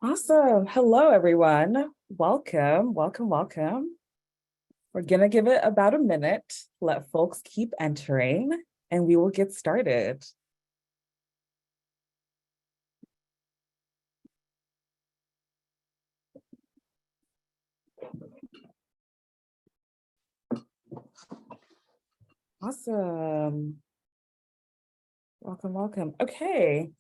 Awesome. Hello, everyone. Welcome, welcome, welcome. We're going to give it about a minute, let folks keep entering, and we will get started. Awesome. Welcome, welcome. Okay.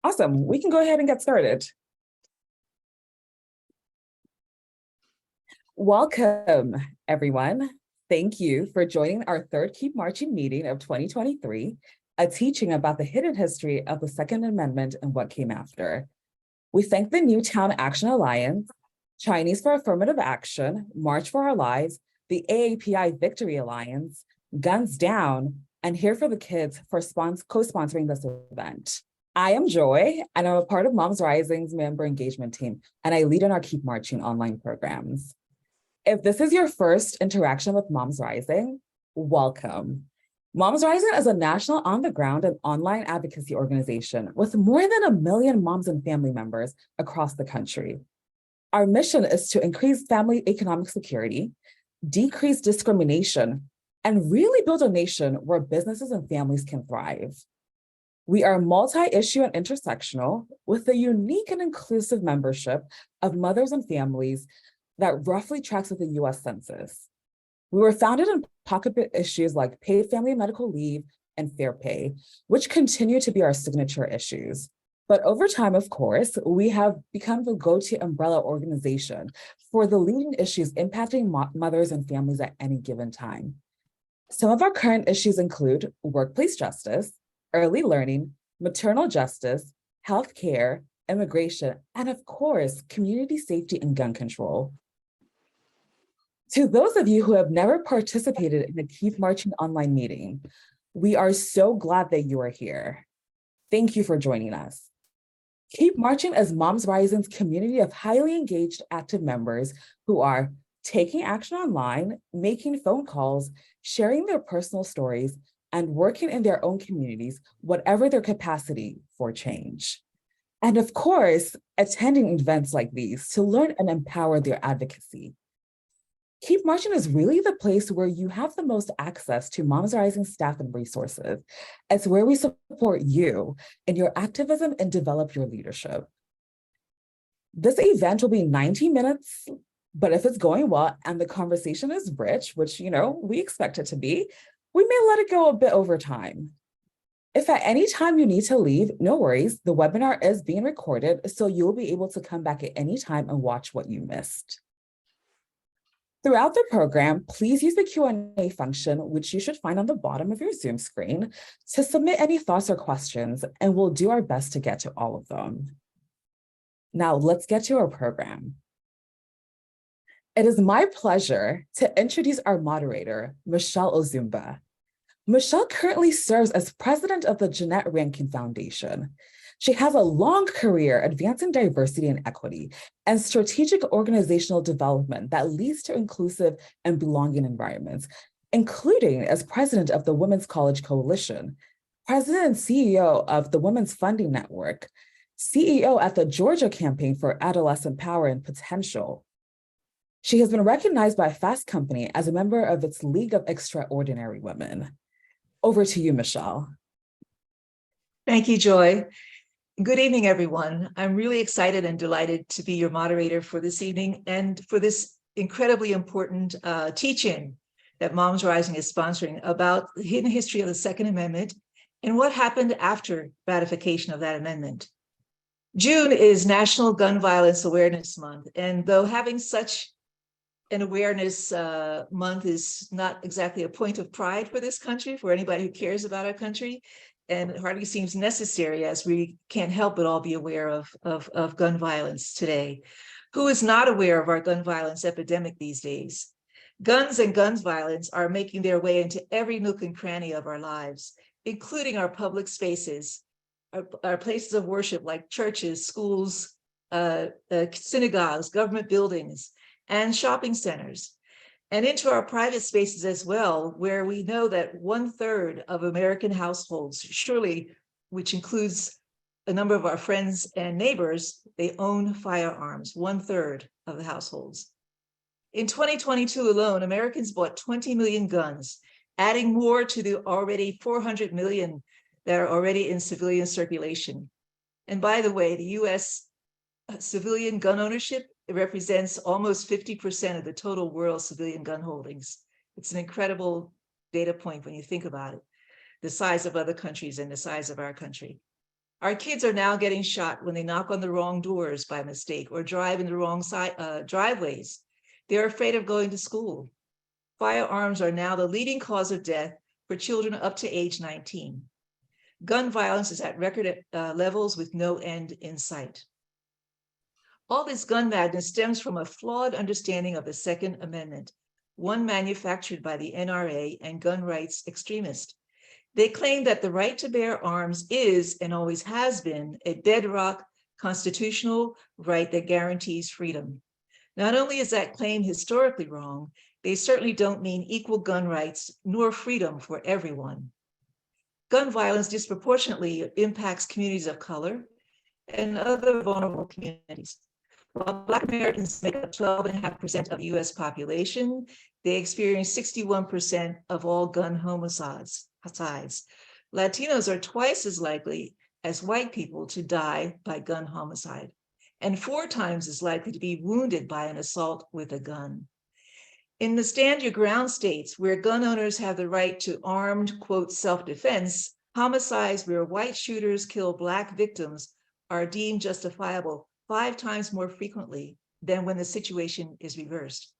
Awesome. We can go ahead and get started. Welcome, everyone. Thank you for joining our third Keep Marching meeting of 2023, a teaching about the hidden history of the Second Amendment and what came after. We thank the Newtown Action Alliance, Chinese for Affirmative Action, March for Our Lives, the AAPI Victory Alliance, Guns Down, and Here for the Kids for co-sponsoring this event. I am Joy, and I'm a part of Moms Rising's member engagement team, and I lead in our Keep Marching online programs. If this is your first interaction with Moms Rising, welcome. Moms Rising is a national on-the-ground and online advocacy organization with more than 1 million moms and family members across the country. Our mission is to increase family economic security, decrease discrimination, and really build a nation where businesses and families can thrive. We are multi-issue and intersectional with a unique and inclusive membership of mothers and families that roughly tracks with the US Census. We were founded in pocketbook issues like paid family medical leave and fair pay, which continue to be our signature issues. But over time, of course, we have become the go-to umbrella organization for the leading issues impacting mothers and families at any given time. Some of our current issues include workplace justice, early learning, maternal justice, healthcare, immigration, and of course, community safety and gun control. To those of you who have never participated in a Keep Marching online meeting, we are so glad that you are here. Thank you for joining us. Keep Marching is Moms Rising's community of highly engaged, active members who are taking action online, making phone calls, sharing their personal stories, and working in their own communities, whatever their capacity for change. And of course, attending events like these to learn and empower their advocacy. Keep Marching is really the place where you have the most access to Moms Rising staff and resources. It's where we support you in your activism and develop your leadership. This event will be 90 minutes, but if it's going well and the conversation is rich, which we expect it to be, we may let it go a bit over time. If at any time you need to leave, no worries, the webinar is being recorded, so you'll be able to come back at any time and watch what you missed. Throughout the program, please use the Q&A function, which you should find on the bottom of your Zoom screen, to submit any thoughts or questions, and we'll do our best to get to all of them. Now, let's get to our program. It is my pleasure to introduce our moderator, Michelle Ozumba. Michelle currently serves as president of the Jeanette Rankin Foundation. She has a long career advancing diversity and equity and strategic organizational development that leads to inclusive and belonging environments, including as president of the Women's College Coalition, president and CEO of the Women's Funding Network, CEO at the Georgia Campaign for Adolescent Power and Potential. She has been recognized by Fast Company as a member of its League of Extraordinary Women. Over to you, Michelle. Thank you, Joy. Good evening, everyone. I'm really excited and delighted to be your moderator for this evening and for this incredibly important teaching that Moms Rising is sponsoring about the hidden history of the Second Amendment and what happened after ratification of that amendment. June is National Gun Violence Awareness Month, and though having such an awareness month is not exactly a point of pride for this country, for anybody who cares about our country, and it hardly seems necessary as we can't help but all be aware of gun violence today. Who is not aware of our gun violence epidemic these days? Guns and guns violence are making their way into every nook and cranny of our lives, including our public spaces, our places of worship like churches, schools, synagogues, government buildings, and shopping centers. and into our private spaces as well, where we know that 1/3 of American households, surely, which includes a number of our friends and neighbors, they own firearms, 1/3 of the households. In 2022 alone, Americans bought 20 million guns, adding more to the already 400 million that are already in civilian circulation. And by the way, the US civilian gun ownership, it represents almost 50% of the total world civilian gun holdings. It's an incredible data point when you think about it, the size of other countries and the size of our country. Our kids are now getting shot when they knock on the wrong doors by mistake or drive in the wrong driveways. They're afraid of going to school. Firearms are now the leading cause of death for children up to age 19. Gun violence is at record levels with no end in sight. All this gun madness stems from a flawed understanding of the Second Amendment, one manufactured by the NRA and gun rights extremists. They claim that the right to bear arms is, and always has been, a bedrock constitutional right that guarantees freedom. Not only is that claim historically wrong, they certainly don't mean equal gun rights nor freedom for everyone. Gun violence disproportionately impacts communities of color and other vulnerable communities. While Black Americans make up 12.5% of the US population, they experience 61% of all gun homicides. Latinos are twice as likely as white people to die by gun homicide, and 4 times as likely to be wounded by an assault with a gun. In the stand your ground states, where gun owners have the right to armed, quote, self-defense, homicides where white shooters kill Black victims are deemed justifiable 5 times more frequently than when the situation is reversed.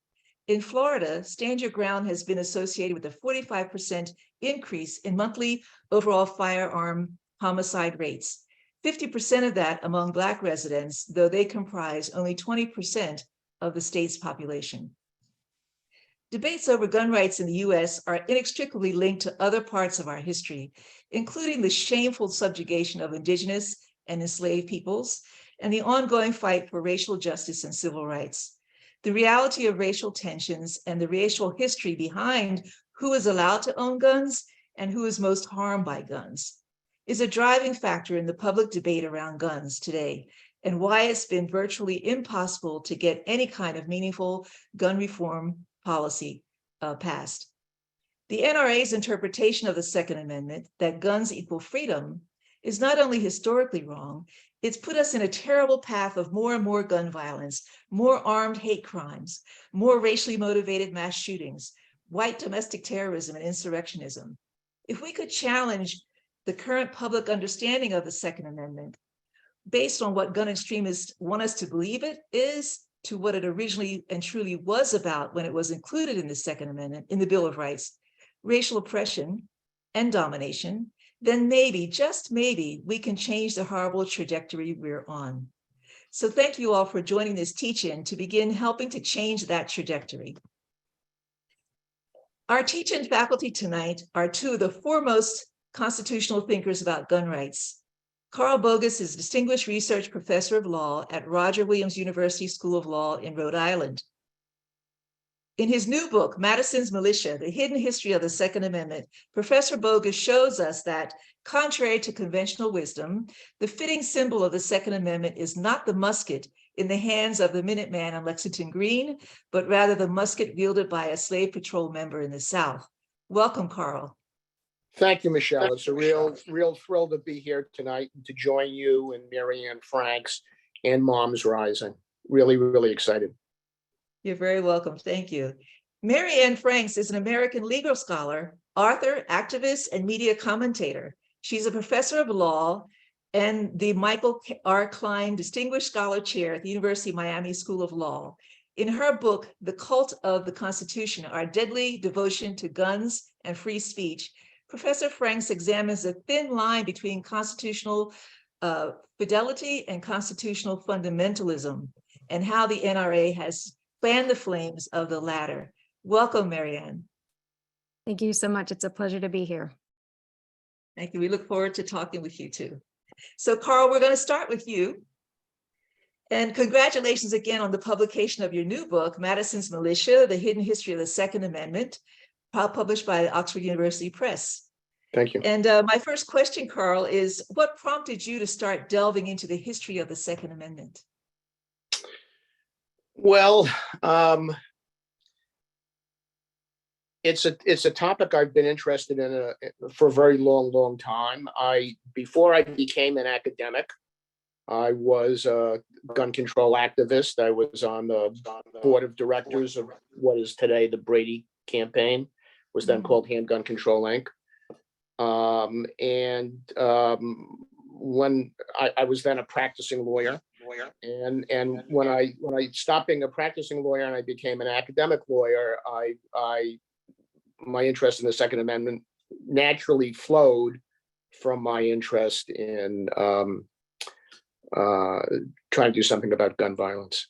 In Florida, stand your ground has been associated with a 45% increase in monthly overall firearm homicide rates. 50% of that among Black residents, though they comprise only 20% of the state's population. Debates over gun rights in the US are inextricably linked to other parts of our history, including the shameful subjugation of Indigenous and enslaved peoples, and the ongoing fight for racial justice and civil rights. The reality of racial tensions and the racial history behind who is allowed to own guns and who is most harmed by guns is a driving factor in the public debate around guns today, and why it's been virtually impossible to get any kind of meaningful gun reform policy passed. The NRA's interpretation of the Second Amendment, that guns equal freedom, is not only historically wrong, it's put us in a terrible path of more and more gun violence, more armed hate crimes, more racially motivated mass shootings, white domestic terrorism and insurrectionism. If we could challenge the current public understanding of the Second Amendment based on what gun extremists want us to believe it is, to what it originally and truly was about when it was included in the Second Amendment, in the Bill of Rights, racial oppression and domination, then maybe, just maybe, we can change the horrible trajectory we're on. So thank you all for joining this teach-in to begin helping to change that trajectory. Our teach-in faculty tonight are 2 of the foremost constitutional thinkers about gun rights. Carl Bogus is Distinguished Research Professor of Law at Roger Williams University School of Law in Rhode Island. In his new book, Madison's Militia, The Hidden History of the Second Amendment, Professor Bogus shows us that, contrary to conventional wisdom, the fitting symbol of the Second Amendment is not the musket in the hands of the Minuteman on Lexington Green, but rather the musket wielded by a slave patrol member in the South. Welcome, Carl. Thank you, Michelle. It's a real thrill to be here tonight and to join you and Marianne Franks and Moms Rising. Really, really excited. You're very welcome. Thank you. Marianne Franks is an American legal scholar, author, activist, and media commentator. She's a professor of law and the Michael R. Klein Distinguished Scholar Chair at the University of Miami School of Law. In her book, The Cult of the Constitution, Our Deadly Devotion to Guns and Free Speech, Professor Franks examines the thin line between constitutional fidelity and constitutional fundamentalism, and how the NRA has fanned the flames of the latter. Welcome, Marianne. Thank you so much. It's a pleasure to be here. Thank you. We look forward to talking with you too. So, Carl, we're going to start with you. And congratulations again on the publication of your new book, Madison's Militia, The Hidden History of the Second Amendment, published by Oxford University Press. Thank you. And my first question, Carl, is what prompted you to start delving into the history of the Second Amendment? Well, it's a topic I've been interested in for a very long time. Before I became an academic, I was a gun control activist. I was on the board of directors of what is today the Brady campaign, was then called Handgun Control Inc. When I was then a practicing lawyer, and when I stopped being a practicing lawyer and I became an academic lawyer, my interest in the Second Amendment naturally flowed from my interest in trying to do something about gun violence.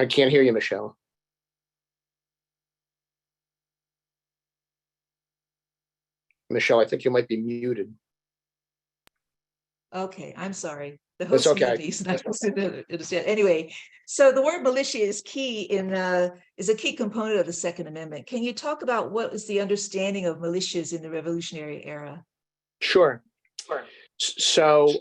I can't hear you, Michelle. Michelle, I think you might be muted. Okay, I'm sorry. The That's host okay. is not supposed to understand. Anyway, so the word militia is key is a key component of the Second Amendment. Can you talk about what is the understanding of militias in the Revolutionary era? Sure. So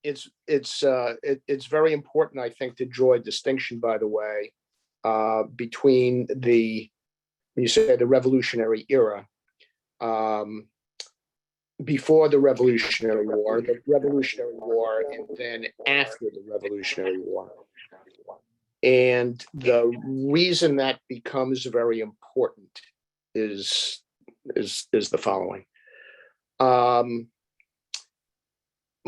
it's very important, I think, to draw a distinction, by the way, between when you say the Revolutionary era, before the Revolutionary War, and then after the Revolutionary War. And the reason that becomes very important is the following.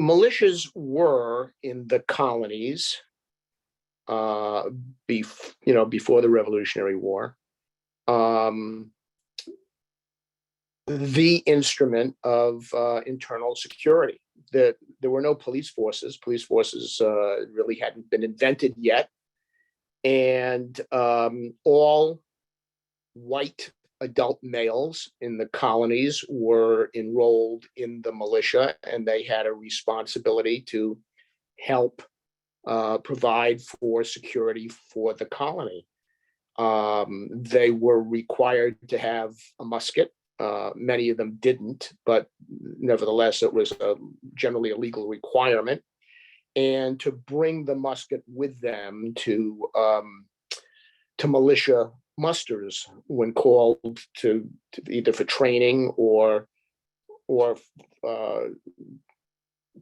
Militias were in the colonies before the Revolutionary War, the instrument of internal security. There were no police forces. Police forces really hadn't been invented yet. And all white adult males in the colonies were enrolled in the militia, and they had a responsibility to help provide for security for the colony. They were required to have a musket. Many of them didn't, but nevertheless, it was generally a legal requirement. And to bring the musket with them to militia musters when called to either for training or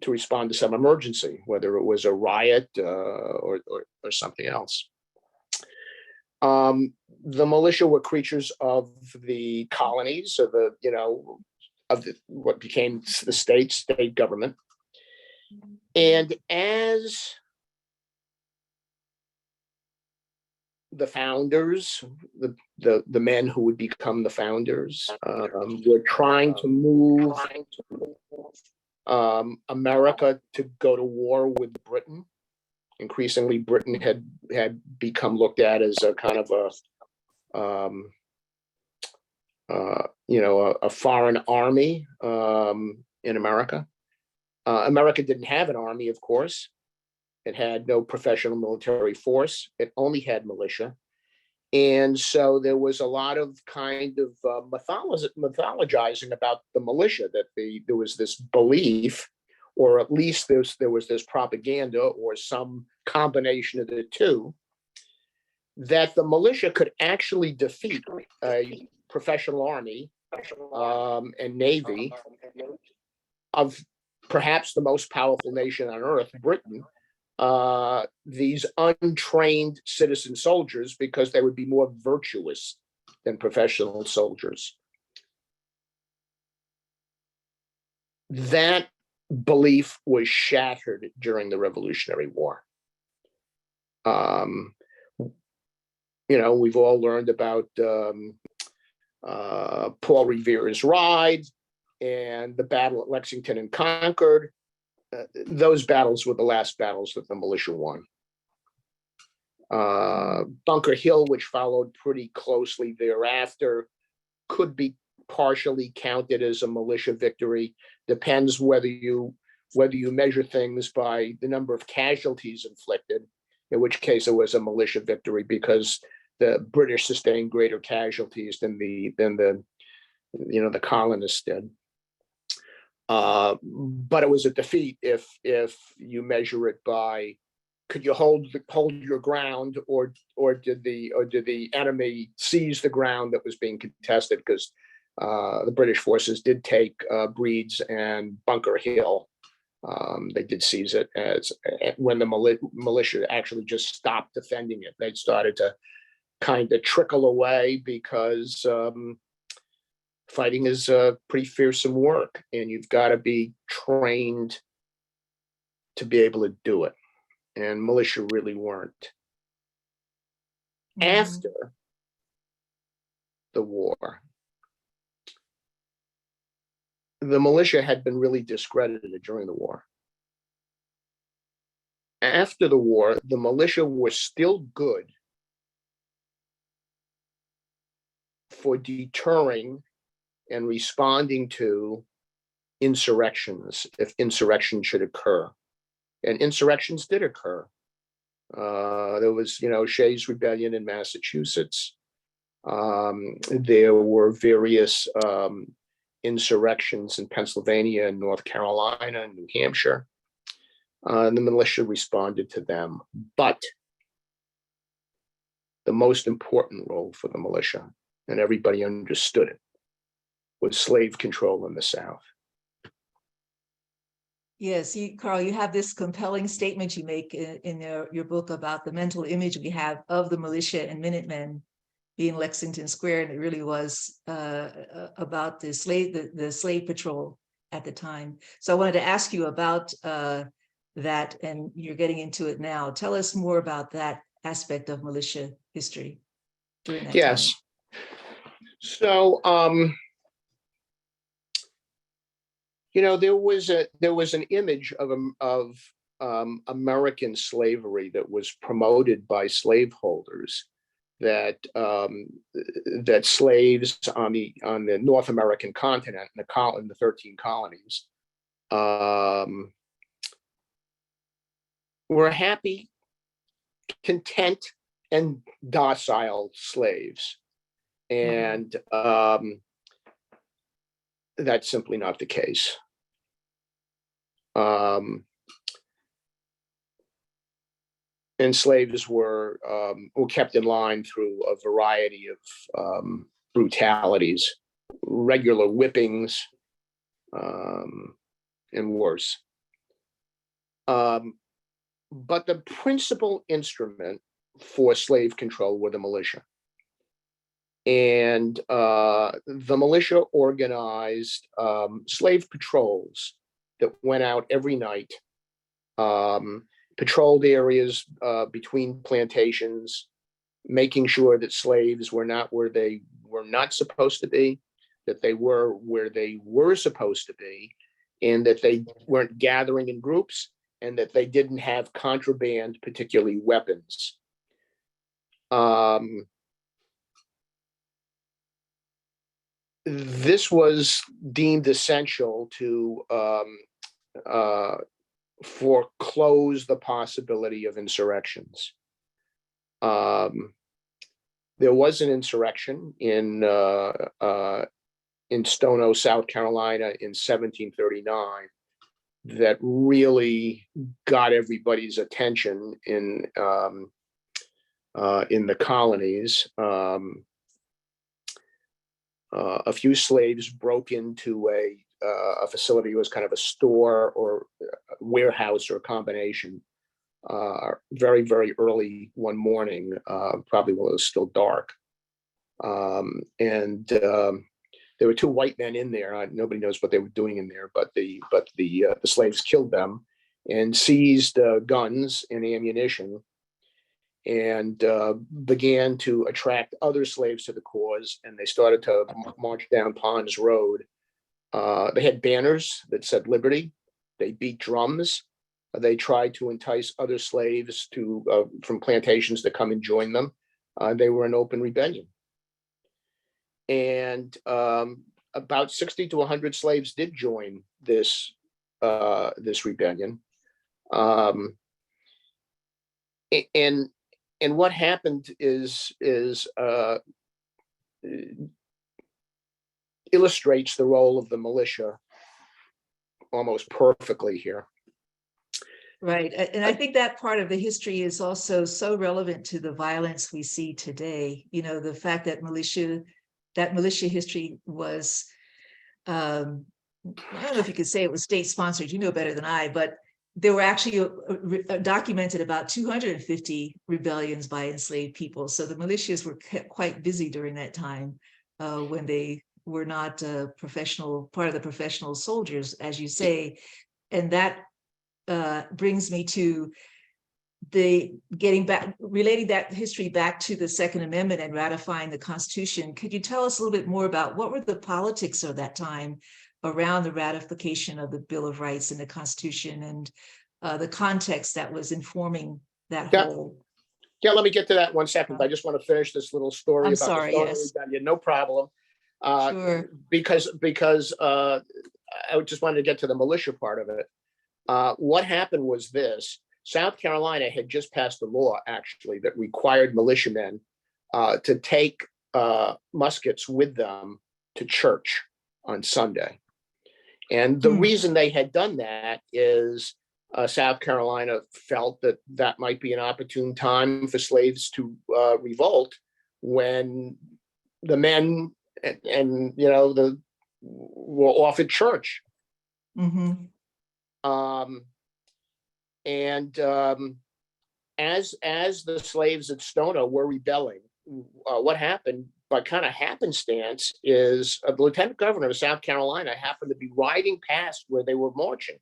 to respond to some emergency, whether it was a riot or something else. The militia were creatures of the colonies, of what became the state government. And as the founders, the men who would become the founders, were trying to move America to go to war with Britain. Increasingly, Britain had become looked at as a kind of a foreign army in America. America didn't have an army, of course. It had no professional military force. It only had militia. And so there was a lot of kind of mythologizing about the militia, that there was this belief, or at least there was this propaganda or some combination of the two, that the militia could actually defeat a professional army and navy of perhaps the most powerful nation on earth, Britain, these untrained citizen soldiers, because they would be more virtuous than professional soldiers. That belief was shattered during the Revolutionary War. We've all learned about Paul Revere's Ride and the battle at Lexington and Concord. Those battles were the last battles that the militia won. Bunker Hill, which followed pretty closely thereafter, could be partially counted as a militia victory. Depends whether you measure things by the number of casualties inflicted, in which case it was a militia victory because the British sustained greater casualties than the colonists did. But it was a defeat if you measure it by could you hold your ground, or did the enemy seize the ground that was being contested? Because the British forces did take Breeds and Bunker Hill. They did seize it as when the militia actually just stopped defending it. They started to kind of trickle away because fighting is pretty fearsome work, and you've got to be trained to be able to do it. And militia really weren't. After the war, the militia had been really discredited during the war. After the war, the militia were still good for deterring and responding to insurrections, if insurrection should occur. And insurrections did occur. There was, Shays' Rebellion in Massachusetts. There were various insurrections in Pennsylvania and North Carolina and New Hampshire. And the militia responded to them. But the most important role for the militia, and everybody understood it, was slave control in the South. Yes, Carl, you have this compelling statement you make in your book about the mental image we have of the militia and Minutemen being Lexington Square, and it really was about the slave patrol at the time. So I wanted to ask you about that, and you're getting into it now. Tell us more about that aspect of militia history during that time. Yes. So, there was an image of American slavery that was promoted by slaveholders, that slaves on the North American continent, in the 13 colonies, were happy, content, and docile slaves. And that's simply not the case. And slaves were kept in line through a variety of brutalities, regular whippings, and worse. But the principal instrument for slave control were the militia. And the militia organized slave patrols that went out every night, patrolled areas between plantations, making sure that slaves were not where they were not supposed to be, that they were where they were supposed to be, and that they weren't gathering in groups, and that they didn't have contraband, particularly weapons. This was deemed essential to foreclose the possibility of insurrections. There was an insurrection in Stono, South Carolina in 1739 that really got everybody's attention in the colonies. A few slaves broke into a facility. It was kind of a store or a warehouse or a combination, very, very early one morning, probably when it was still dark. And there were two white men in there. Nobody knows what they were doing in there, but the slaves killed them and seized guns and ammunition, and began to attract other slaves to the cause. And they started to march down Pond's Road. They had banners that said liberty. They beat drums. They tried to entice other slaves from plantations to come and join them. They were in open rebellion. And about 60 to 100 slaves did join this rebellion. And what happened is illustrates the role of the militia almost perfectly here. Right. And I think that part of the history is also so relevant to the violence we see today. You know, the fact that militia history was, I don't know if you could say it was state sponsored, you know better than I, but there were actually documented about 250 rebellions by enslaved people. So the militias were kept quite busy during that time when they were not part of the professional soldiers, as you say. And that brings me to relating that history back to the Second Amendment and ratifying the Constitution. Could you tell us a little bit more about what were the politics of that time around the ratification of the Bill of Rights and the Constitution, and the context that was informing that whole? Yeah, let me get to that 1 second. I just want to finish this little story I'm about sorry, the Stoner yes. Rebellion. No problem. Sure. Because I just wanted to get to the militia part of it. What happened was this: South Carolina had just passed a law, actually, that required militiamen to take muskets with them to church on Sunday. And the reason they had done that is South Carolina felt that that might be an opportune time for slaves to revolt when the men and were off at church. Mm-hmm. As the slaves at Stoner were rebelling, what happened by kind of happenstance is the lieutenant governor of South Carolina happened to be riding past where they were marching.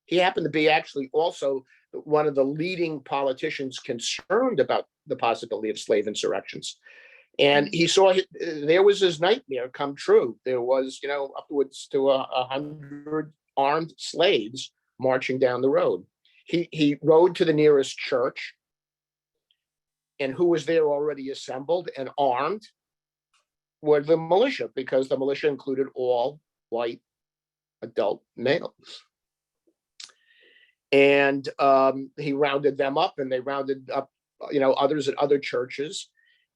He happened to be actually also one of the leading politicians concerned about the possibility of slave insurrections. And he saw there was his nightmare come true. There was, upwards to 100 armed slaves marching down the road. He rode to the nearest church, and who was there already assembled and armed were the militia, because the militia included all white adult males. And he rounded them up, and they rounded up, others at other churches.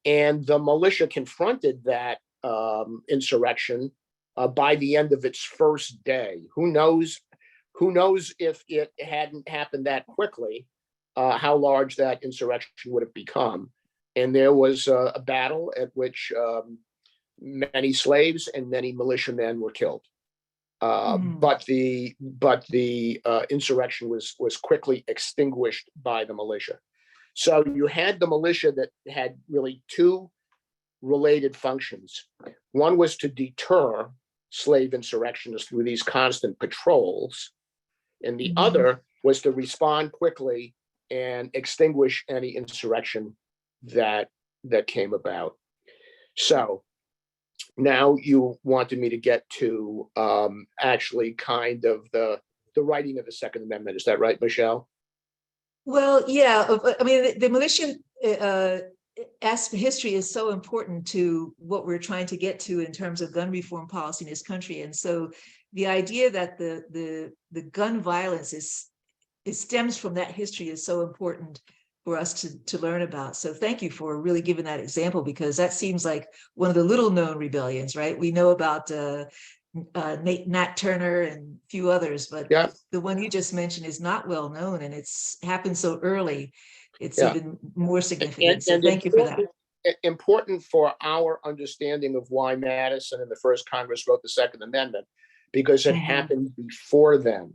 And the militia confronted that insurrection by the end of its first day. Who knows if it hadn't happened that quickly, how large that insurrection would have become. And there was a battle at which many slaves and many militiamen were killed. But the insurrection was quickly extinguished by the militia. So you had the militia that had really two related functions. One was to deter slave insurrectionists through these constant patrols, and the other was to respond quickly and extinguish any insurrection that came about. So now you wanted me to get to actually kind of the writing of the Second Amendment. Is that right, Michelle? Well, yeah. I mean, the militia history is so important to what we're trying to get to in terms of gun reform policy in this country. And so the idea that the gun violence stems from that history is so important for us to learn about. So thank you for really giving that example, because that seems like one of the little known rebellions, right? We know about Nat Turner and a few others, but the one you just mentioned is not well known, and it's happened so early. It's even more significant. So thank you for that. Important for our understanding of why Madison and the first Congress wrote the Second Amendment, because it happened before then.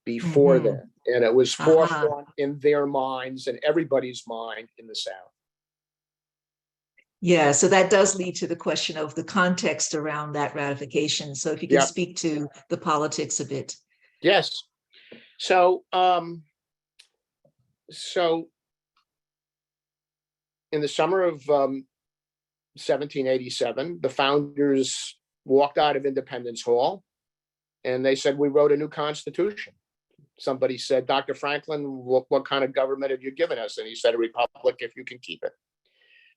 And it was forefront in their minds and everybody's mind in the South. Yeah, so that does lead to the question of the context around that ratification. So if you can speak to the politics a bit. Yes. So in the summer of 1787, the founders walked out of Independence Hall and they said, we wrote a new Constitution. somebody said, Dr. Franklin, what kind of government have you given us? And he said, a republic if you can keep it.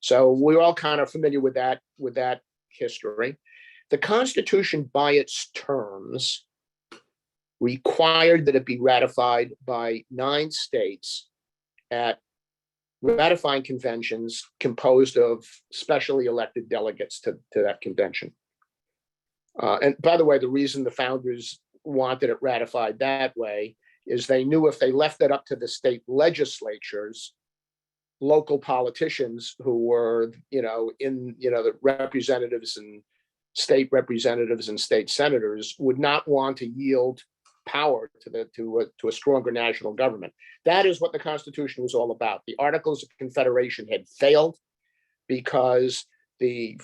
So we're all kind of familiar with that history. The Constitution by its terms required that it be ratified by 9 states at ratifying conventions composed of specially elected delegates to that convention. And by the way, the reason the founders wanted it ratified that way is they knew if they left it up to the state legislatures, local politicians who were, the representatives and state representatives and state senators would not want to yield power to a stronger national government. That is what the Constitution was all about. The Articles of Confederation had failed because the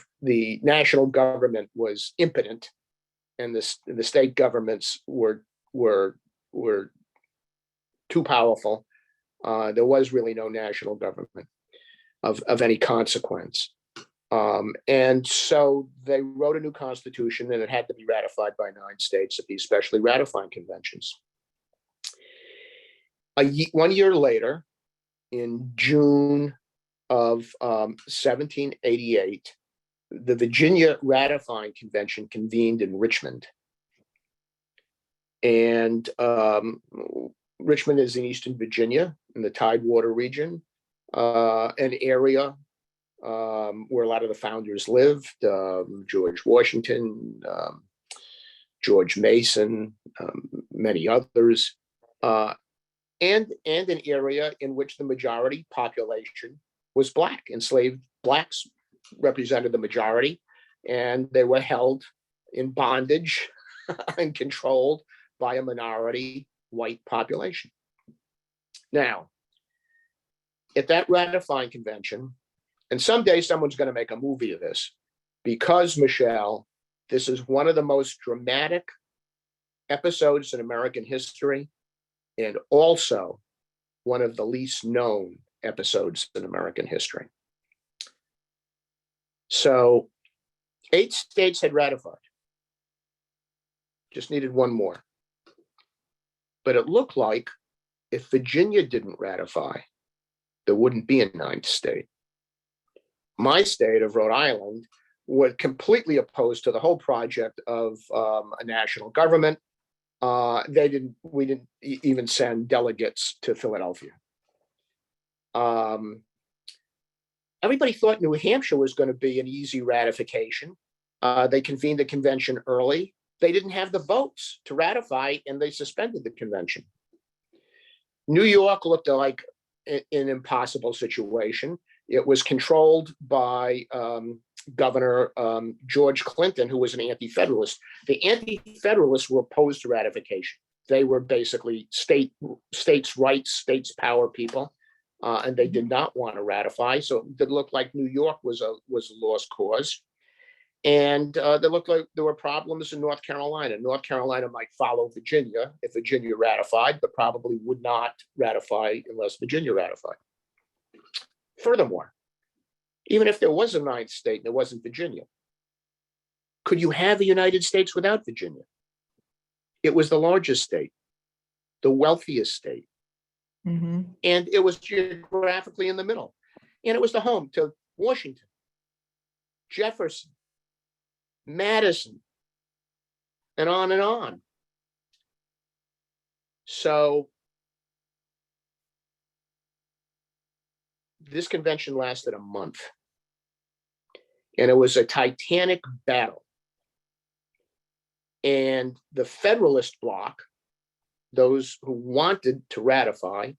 national government was impotent, and the state governments were too powerful. There was really no national government of any consequence. And so they wrote a new constitution, and it had to be ratified by 9 states at these specially ratifying conventions. 1 year later, in June of 1788, the Virginia ratifying convention convened in Richmond. And Richmond is in Eastern Virginia, in the Tidewater region, an area where a lot of the founders lived, George Washington, George Mason, many others, and an area in which the majority population was Black. Enslaved Blacks represented the majority, and they were held in bondage and controlled by a minority white population. Now, at that ratifying convention, and someday someone's going to make a movie of this, because, Michelle, this is one of the most dramatic episodes in American history, and also one of the least known episodes in American history. So 8 states had ratified. Just needed 1 more. But it looked like if Virginia didn't ratify, there wouldn't be a 9th state. My state of Rhode Island was completely opposed to the whole project of a national government. We didn't even send delegates to Philadelphia. Everybody thought New Hampshire was going to be an easy ratification. They convened the convention early. They didn't have the votes to ratify, and they suspended the convention. New York looked like an impossible situation. It was controlled by Governor George Clinton, who was an anti-federalist. The anti-federalists were opposed to ratification. They were basically states' rights, states' power people, and they did not want to ratify. So it looked like New York was a lost cause. And they looked like there were problems in North Carolina. North Carolina might follow Virginia if Virginia ratified, but probably would not ratify unless Virginia ratified. Furthermore, even if there was a 9th state and it wasn't Virginia, could you have a United States without Virginia? It was the largest state, the wealthiest state, and it was geographically in the middle. And it was the home to Washington, Jefferson, Madison, and on and on. So this convention lasted a month, and it was a titanic battle. And the Federalist bloc, those who wanted to ratify,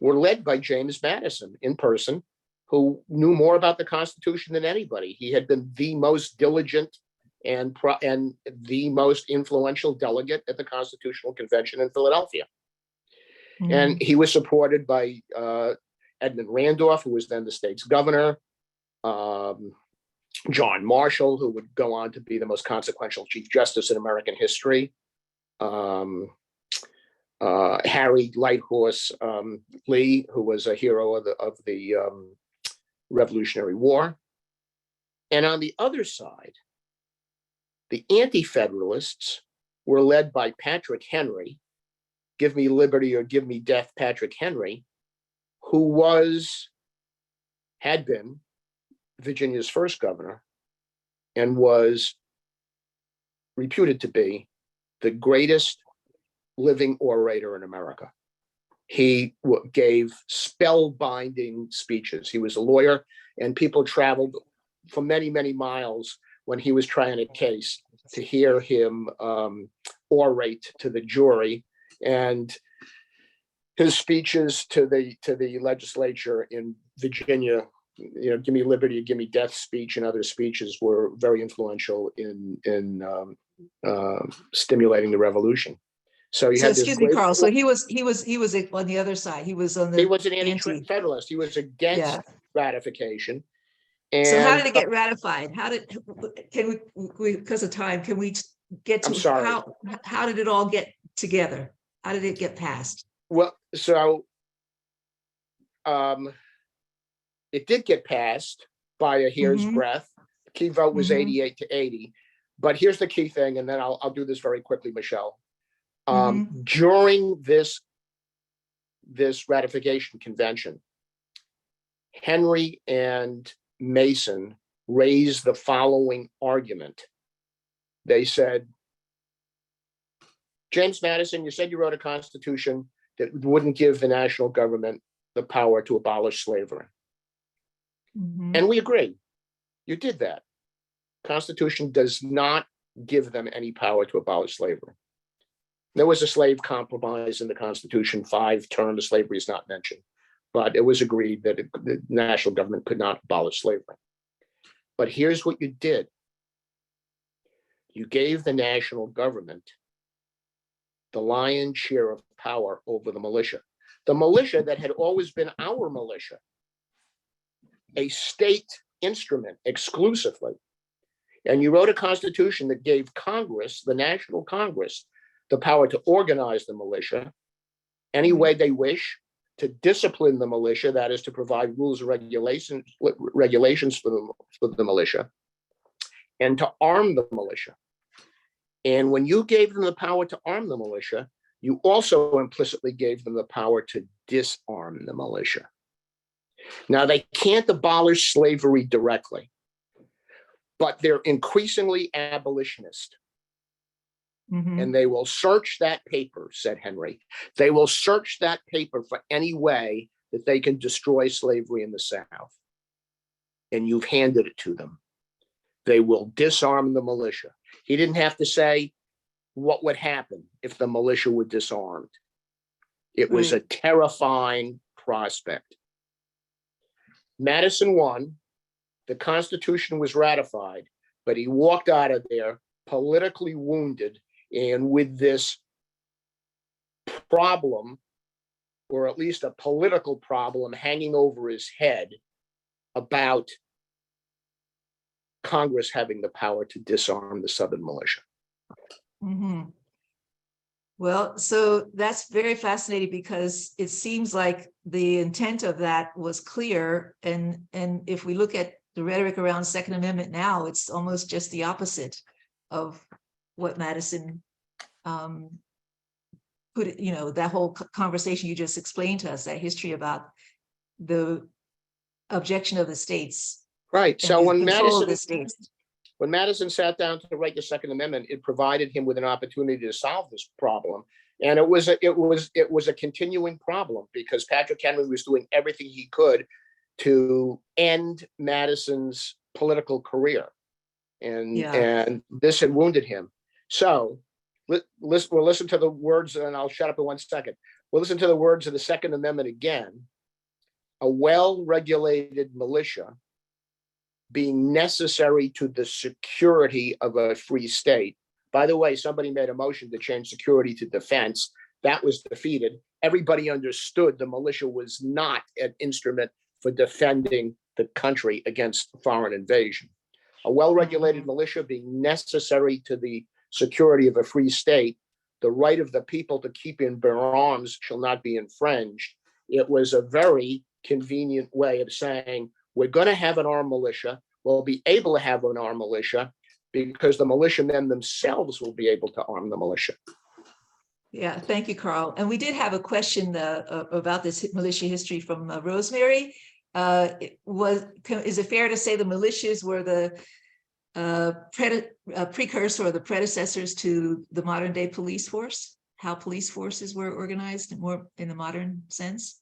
were led by James Madison in person, who knew more about the Constitution than anybody. He had been the most diligent and the most influential delegate at the Constitutional Convention in Philadelphia. And he was supported by Edmund Randolph, who was then the state's governor, John Marshall, who would go on to be the most consequential Chief Justice in American history, Harry Lighthorse Lee, who was a hero of the Revolutionary War. And on the other side, the Anti-Federalists were led by Patrick Henry, give me liberty or give me death, Patrick Henry, who had been Virginia's first governor and was reputed to be the greatest living orator in America. He gave spellbinding speeches. He was a lawyer, and people traveled for many, many miles when he was trying a case to hear him orate to the jury. And his speeches to the legislature in Virginia, give me liberty, give me death speech, and other speeches were very influential in stimulating the revolution. So you So had this excuse me, great. Carl. So he was on the other side. He was on the. He was an anti-federalist. He was against ratification. So how And did it get ratified? Can we because of time, can we get to I'm sorry. how did it all get together? How did it get passed? Well, so it did get passed by a hair's breadth. The key vote was 88 to 80. But here's the key thing, and then I'll do this very quickly, Michelle. During this ratification convention, Henry and Mason raised the following argument. They said, James Madison, you said you wrote a constitution that wouldn't give the national government the power to abolish slavery. And we agree. You did that. Constitution does not give them any power to abolish slavery. There was a slave compromise in the Constitution. 5 terms of slavery is not mentioned, but it was agreed that the national government could not abolish slavery. But here's what you did. You gave the national government the lion's share of power over the militia. The militia that had always been our militia, a state instrument exclusively. And you wrote a constitution that gave Congress, the National Congress, the power to organize the militia any way they wish, to discipline the militia, that is to provide rules and regulations for the militia, and to arm the militia. And when you gave them the power to arm the militia, you also implicitly gave them the power to disarm the militia. Now, they can't abolish slavery directly, but they're increasingly abolitionist. And they will search that paper, said Henry. They will search that paper for any way that they can destroy slavery in the South. And you've handed it to them. They will disarm the militia. He didn't have to say what would happen if the militia were disarmed. It was a terrifying prospect. Madison won. The Constitution was ratified, but he walked out of there politically wounded and with this problem, or at least a political problem, hanging over his head about Congress having the power to disarm the Southern militia. Well, so that's very fascinating because it seems like the intent of that was clear. And if we look at the rhetoric around Second Amendment now, it's almost just the opposite of what Madison that whole conversation you just explained to us, that history about the objection of the states. Right. So when Madison sat down to write the Second Amendment, it provided him with an opportunity to solve this problem. And it was a continuing problem because Patrick Henry was doing everything he could to end Madison's political career. And this had wounded him. So we'll listen to the words, and I'll shut up in 1 second. We'll listen to the words of the Second Amendment again. A well-regulated militia being necessary to the security of a free state. By the way, somebody made a motion to change security to defense. That was defeated. Everybody understood the militia was not an instrument for defending the country against foreign invasion. A well-regulated militia being necessary to the security of a free state, the right of the people to keep and bear arms shall not be infringed. It was a very convenient way of saying, we're going to have an armed militia. We'll be able to have an armed militia because the militiamen themselves will be able to arm the militia. Yeah, thank you, Carl. And we did have a question about this militia history from Rosemary. Is it fair to say the militias were the precursor or the predecessors to the modern day police force? How police forces were organized more in the modern sense?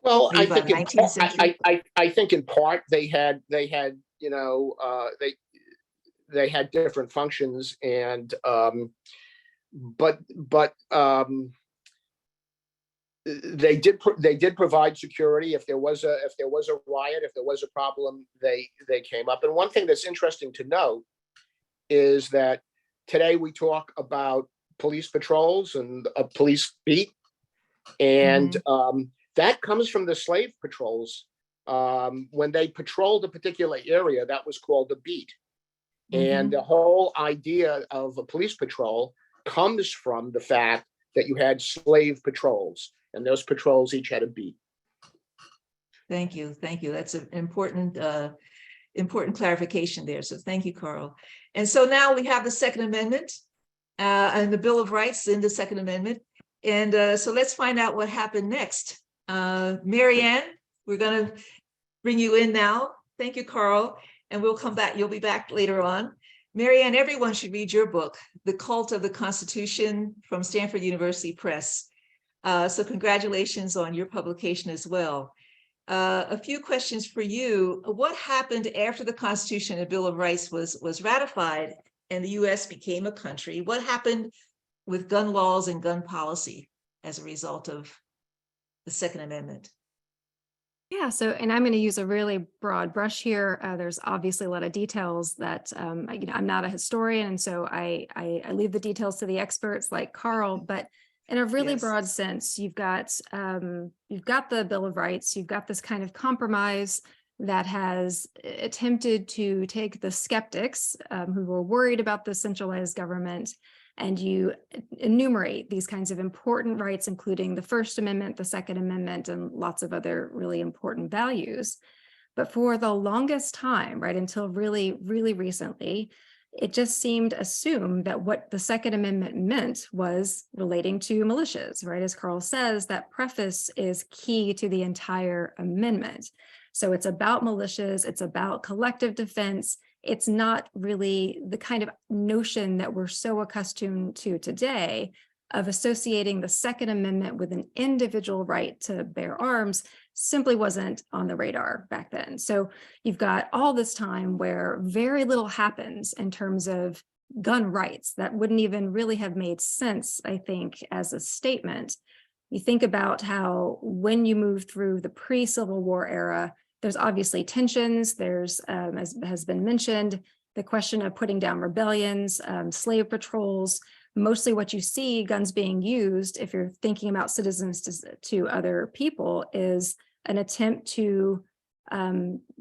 Well, Maybe I by think the in 19th century. I think in part they had they had different functions, and but they did provide security if there was a riot, if there was a problem, they came up. And one thing that's interesting to note is that today we talk about police patrols and a police beat, and that comes from the slave patrols. When they patrolled a particular area, that was called a beat. And the whole idea of a police patrol comes from the fact that you had slave patrols, and those patrols each had a beat. Thank you. That's an important clarification there. So thank you, Carl. And so now we have the Second Amendment and the Bill of Rights in the Second Amendment. And so let's find out what happened next. Marianne, we're going to bring you in now. Thank you, Carl. And we'll come back. You'll be back later on. Marianne, everyone should read your book, The Cult of the Constitution, from Stanford University Press. So congratulations on your publication as well. A few questions for you. What happened after the Constitution and Bill of Rights was ratified and the US became a country? What happened with gun laws and gun policy as a result of the Second Amendment? Yeah, and I'm going to use a really broad brush here. There's obviously a lot of details that, I'm not a historian, and so I leave the details to the experts like Carl, but in a really broad sense, you've got the Bill of Rights, you've got this kind of compromise that has attempted to take the skeptics who were worried about the centralized government, and you enumerate these kinds of important rights, including the First Amendment, the Second Amendment, and lots of other really important values. But for the longest time, right, until really, really recently, it just seemed assumed that what the Second Amendment meant was relating to militias, right? As Carl says, that preface is key to the entire amendment. So it's about militias, it's about collective defense. It's not really the kind of notion that we're so accustomed to today of associating the Second Amendment with an individual right to bear arms. Simply wasn't on the radar back then. So you've got all this time where very little happens in terms of gun rights that wouldn't even really have made sense, I think, as a statement. You think about how when you move through the pre-Civil War era, there's obviously tensions. There's, as has been mentioned, the question of putting down rebellions, slave patrols. Mostly what you see guns being used, if you're thinking about citizens to other people, is an attempt to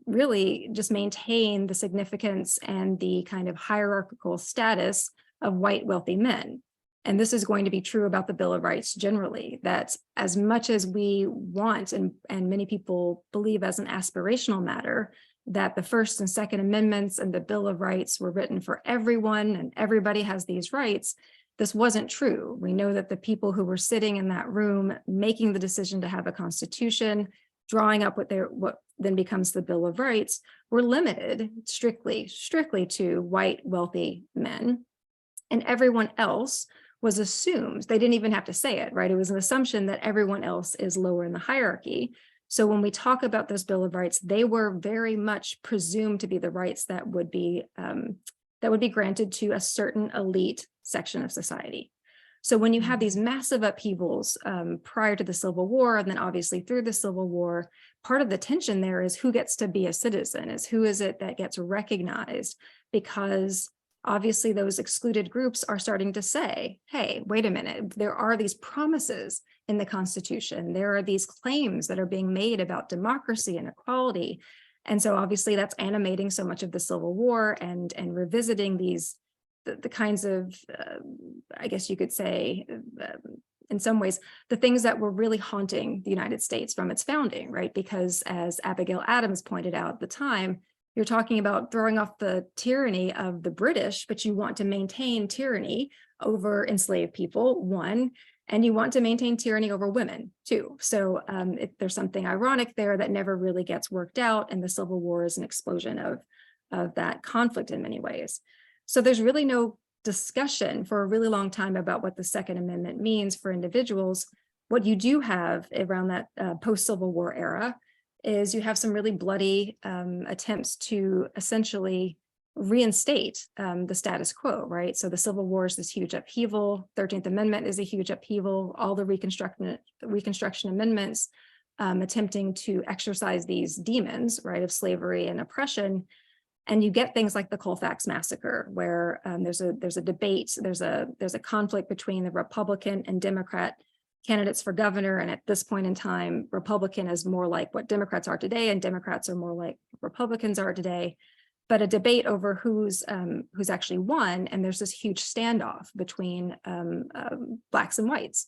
really just maintain the significance and the kind of hierarchical status of white wealthy men. And this is going to be true about the Bill of Rights generally, that as much as we want, and many people believe as an aspirational matter, that the First and Second Amendments and the Bill of Rights were written for everyone and everybody has these rights, this wasn't true. We know that the people who were sitting in that room making the decision to have a constitution, drawing up what then becomes the Bill of Rights, were limited strictly to white wealthy men. And everyone else was assumed, they didn't even have to say it, right? It was an assumption that everyone else is lower in the hierarchy. So when we talk about this Bill of Rights, they were very much presumed to be the rights that would be granted to a certain elite section of society. So when you have these massive upheavals prior to the Civil War, and then obviously through the Civil War, part of the tension there is who gets to be a citizen, is who is it that gets recognized, because obviously those excluded groups are starting to say, hey, wait a minute, there are these promises in the Constitution. There are these claims that are being made about democracy and equality. And so obviously that's animating so much of the Civil War and revisiting these, the kinds of, I guess you could say, in some ways, the things that were really haunting the United States from its founding, right? Because as Abigail Adams pointed out at the time, You're talking about throwing off the tyranny of the British, but you want to maintain tyranny over enslaved people, one, and you want to maintain tyranny over women, too. So there's something ironic there that never really gets worked out, and the Civil War is an explosion of that conflict in many ways. So there's really no discussion for a really long time about what the Second Amendment means for individuals. What you do have around that post-Civil War era is you have some really bloody attempts to essentially reinstate the status quo, right? So the Civil War is this huge upheaval. 13th Amendment is a huge upheaval. All the Reconstruction amendments attempting to exercise these demons, right, of slavery and oppression. And you get things like the Colfax Massacre, where there's a debate, there's a conflict between the Republican and Democrat candidates for governor. And at this point in time, Republican is more like what Democrats are today, and Democrats are more like Republicans are today. But a debate over who's actually won, and there's this huge standoff between blacks and whites.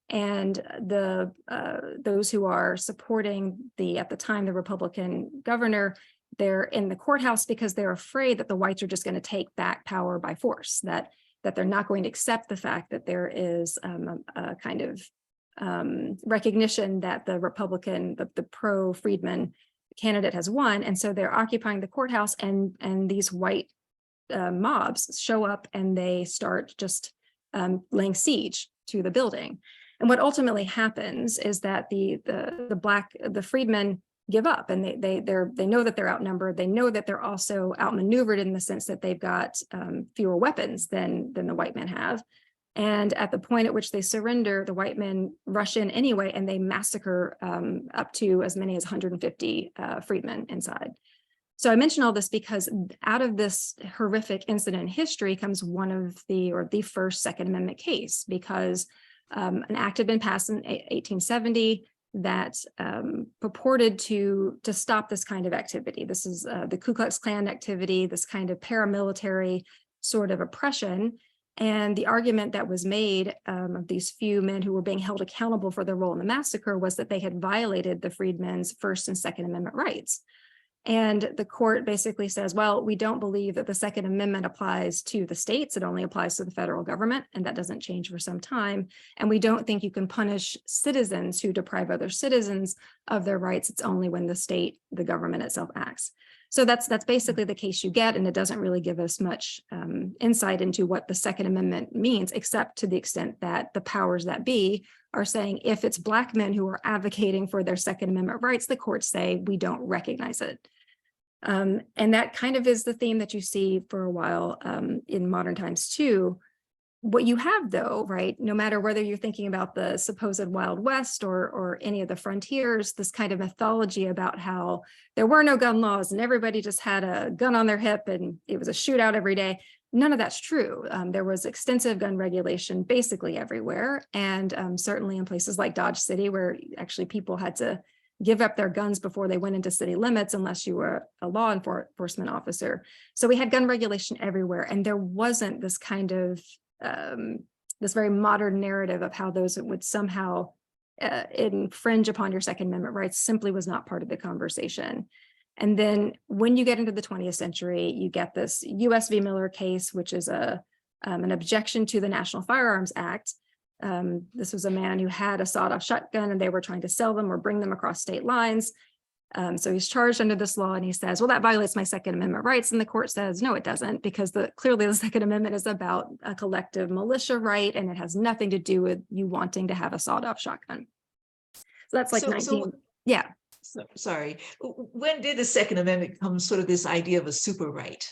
And those who are supporting at the time, the Republican governor, they're in the courthouse because they're afraid that the whites are just going to take back power by force, that they're not going to accept the fact that there is a kind of recognition that the Republican, the pro-Freedman candidate has won. And so they're occupying the courthouse, and these white mobs show up and they start just laying siege to the building. And what ultimately happens is that the freedmen give up, and they know that they're outnumbered. They know that they're also outmaneuvered in the sense that they've got fewer weapons than the white men have. And at the point at which they surrender, the white men rush in anyway, and they massacre up to as many as 150 freedmen inside. So I mention all this because out of this horrific incident in history comes the first Second Amendment case, because an act had been passed in 1870 that purported to stop this kind of activity. This is the Ku Klux Klan activity, this kind of paramilitary sort of oppression. And the argument that was made of these few men who were being held accountable for their role in the massacre was that they had violated the freedmen's First and Second Amendment rights. And the court basically says, well, we don't believe that the Second Amendment applies to the states. It only applies to the federal government, and that doesn't change for some time. And we don't think you can punish citizens who deprive other citizens of their rights. It's only when the government itself acts. So that's basically the case you get, and it doesn't really give us much insight into what the Second Amendment means, except to the extent that the powers that be are saying if it's Black men who are advocating for their Second Amendment rights, the courts say we don't recognize it. And that kind of is the theme that you see for a while in modern times too. What you have though, right, no matter whether you're thinking about the supposed Wild West or any of the frontiers, this kind of mythology about how there were no gun laws and everybody just had a gun on their hip and it was a shootout every day. None of that's true. There was extensive gun regulation basically everywhere, and certainly in places like Dodge City, where actually people had to give up their guns before they went into city limits unless you were a law enforcement officer. So we had gun regulation everywhere, and there wasn't this kind of this very modern narrative of how those would somehow infringe upon your Second Amendment rights simply was not part of the conversation. And then when you get into the 20th century, you get this U.S. v. Miller case, which is an objection to the National Firearms Act. This was a man who had a sawed-off shotgun, and they were trying to sell them or bring them across state lines. So he's charged under this law, and he says, well, that violates my Second Amendment rights. And the court says, no, it doesn't, because clearly the Second Amendment is about a collective militia right, and it has nothing to do with you wanting to have a sawed-off shotgun. So that's like yeah. Sorry. When did the Second Amendment come sort of this idea of a super right?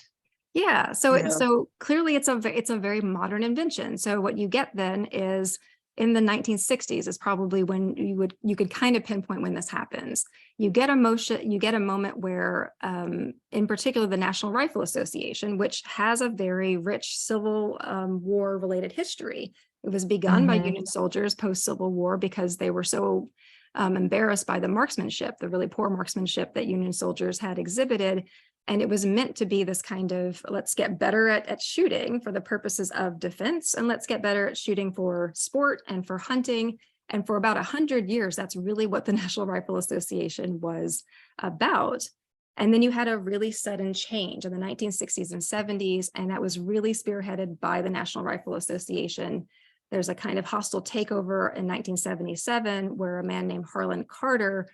Yeah, so clearly it's a very modern invention. So what you get then is in the 1960s is probably when you could kind of pinpoint when this happens. You get a moment where, in particular, the National Rifle Association, which has a very rich Civil War related history. It was begun by Union soldiers post-Civil War because they were so embarrassed by the marksmanship, the really poor marksmanship that Union soldiers had exhibited. And it was meant to be this kind of, let's get better at shooting for the purposes of defense, and let's get better at shooting for sport and for hunting. And for about 100 years, that's really what the National Rifle Association was about. And then you had a really sudden change in the 1960s and 70s, and that was really spearheaded by the National Rifle Association. There's a kind of hostile takeover in 1977 where a man named Harlan Carter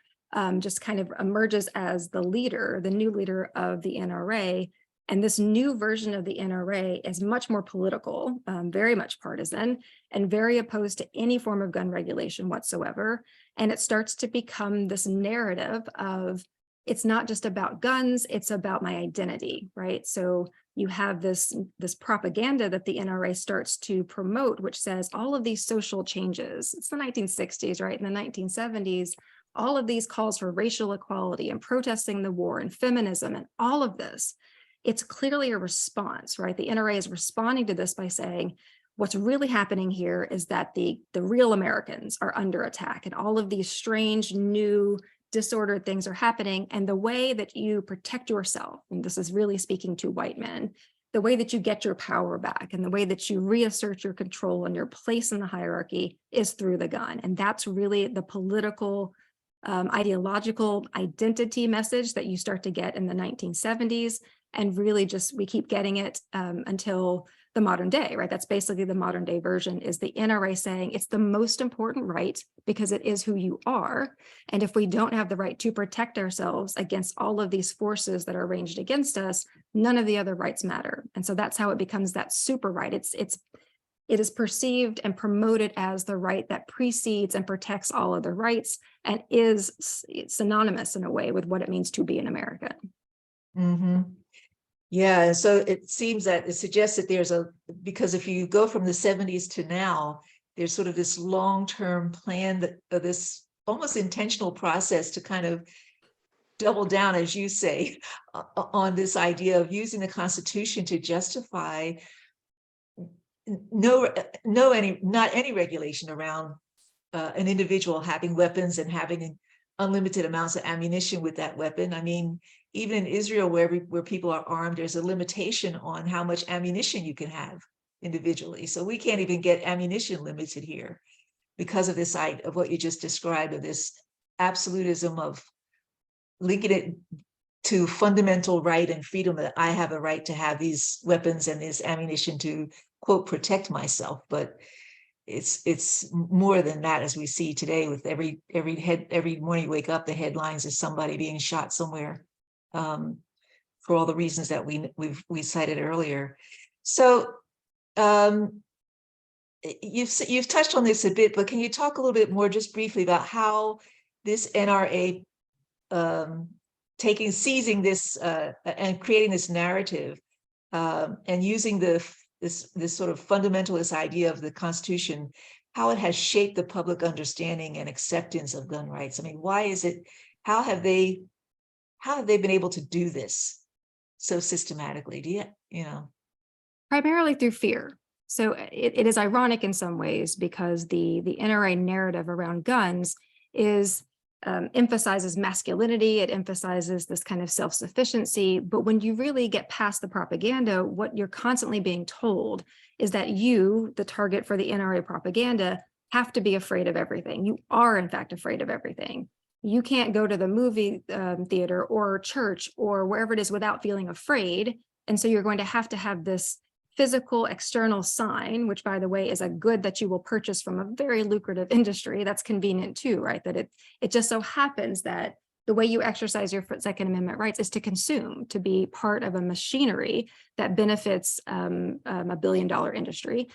just kind of emerges as the leader, the new leader of the NRA. And this new version of the NRA is much more political, very much partisan, and very opposed to any form of gun regulation whatsoever. And it starts to become this narrative of, it's not just about guns, it's about my identity, right? So you have this propaganda that the NRA starts to promote, which says all of these social changes, it's the 1960s, right? In the 1970s, all of these calls for racial equality and protesting the war and feminism and all of this, it's clearly a response, right? The NRA is responding to this by saying, what's really happening here is that the real Americans are under attack and all of these strange new disordered things are happening. And the way that you protect yourself, and this is really speaking to white men, the way that you get your power back and the way that you reassert your control and your place in the hierarchy is through the gun. And that's really the political, ideological identity message that you start to get in the 1970s. And really just, we keep getting it until the modern day, right? That's basically the modern day version, is the NRA saying it's the most important right because it is who you are. And if we don't have the right to protect ourselves against all of these forces that are ranged against us, none of the other rights matter. And so that's how it becomes that super right. It is perceived and promoted as the right that precedes and protects all other rights and is synonymous in a way with what it means to be an American. Mm-hmm. Yeah, so it seems that it suggests that there's because if you go from the 70s to now, there's sort of this long-term plan, that this almost intentional process to kind of double down, as you say, on this idea of using the Constitution to justify not any regulation around an individual having weapons and having unlimited amounts of ammunition with that weapon. I mean, even in Israel, where people are armed, there's a limitation on how much ammunition you can have individually. So we can't even get ammunition limited here because of this idea of what you just described, of this absolutism of linking it to fundamental right and freedom, that I have a right to have these weapons and this ammunition to, quote, protect myself. But it's more than that, as we see today with every morning you wake up, the headlines is somebody being shot somewhere, for all the reasons that we cited earlier. So you've touched on this a bit, but can you talk a little bit more, just briefly, about how this NRA seizing this and creating this narrative and using this sort of fundamentalist idea of the Constitution, how it has shaped the public understanding and acceptance of gun rights? I mean, why is it? How have they been able to do this so systematically? Do you know? Primarily through fear. So it is ironic in some ways, because the NRA narrative around guns is emphasizes masculinity. It emphasizes this kind of self-sufficiency. But when you really get past the propaganda, what you're constantly being told is that you, the target for the NRA propaganda, have to be afraid of everything. You are, in fact, afraid of everything. You can't go to the movie theater or church or wherever it is without feeling afraid. And so you're going to have this physical external sign, which, by the way, is a good that you will purchase from a very lucrative industry. That's convenient too, right? That it just so happens that the way you exercise your Second Amendment rights is to consume, to be part of a machinery that benefits a billion-dollar industry.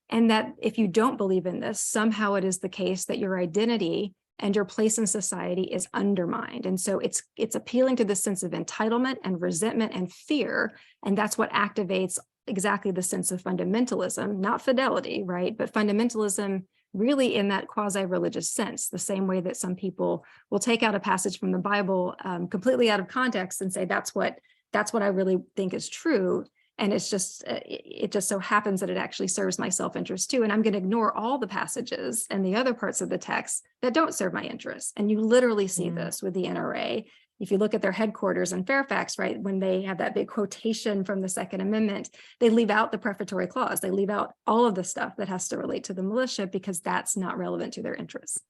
And that if you don't believe in this, somehow it is the case that your identity and your place in society is undermined. And so it's appealing to the sense of entitlement and resentment and fear. And that's what activates exactly the sense of fundamentalism, not fidelity, right? But fundamentalism really in that quasi-religious sense, the same way that some people will take out a passage from the Bible completely out of context and say, that's what I really think is true. And it just so happens that it actually serves my self-interest too. And I'm going to ignore all the passages and the other parts of the text that don't serve my interests. And you literally see this with the NRA. If you look at their headquarters in Fairfax, right, when they have that big quotation from the Second Amendment, they leave out the prefatory clause. They leave out all of the stuff that has to relate to the militia because that's not relevant to their interests.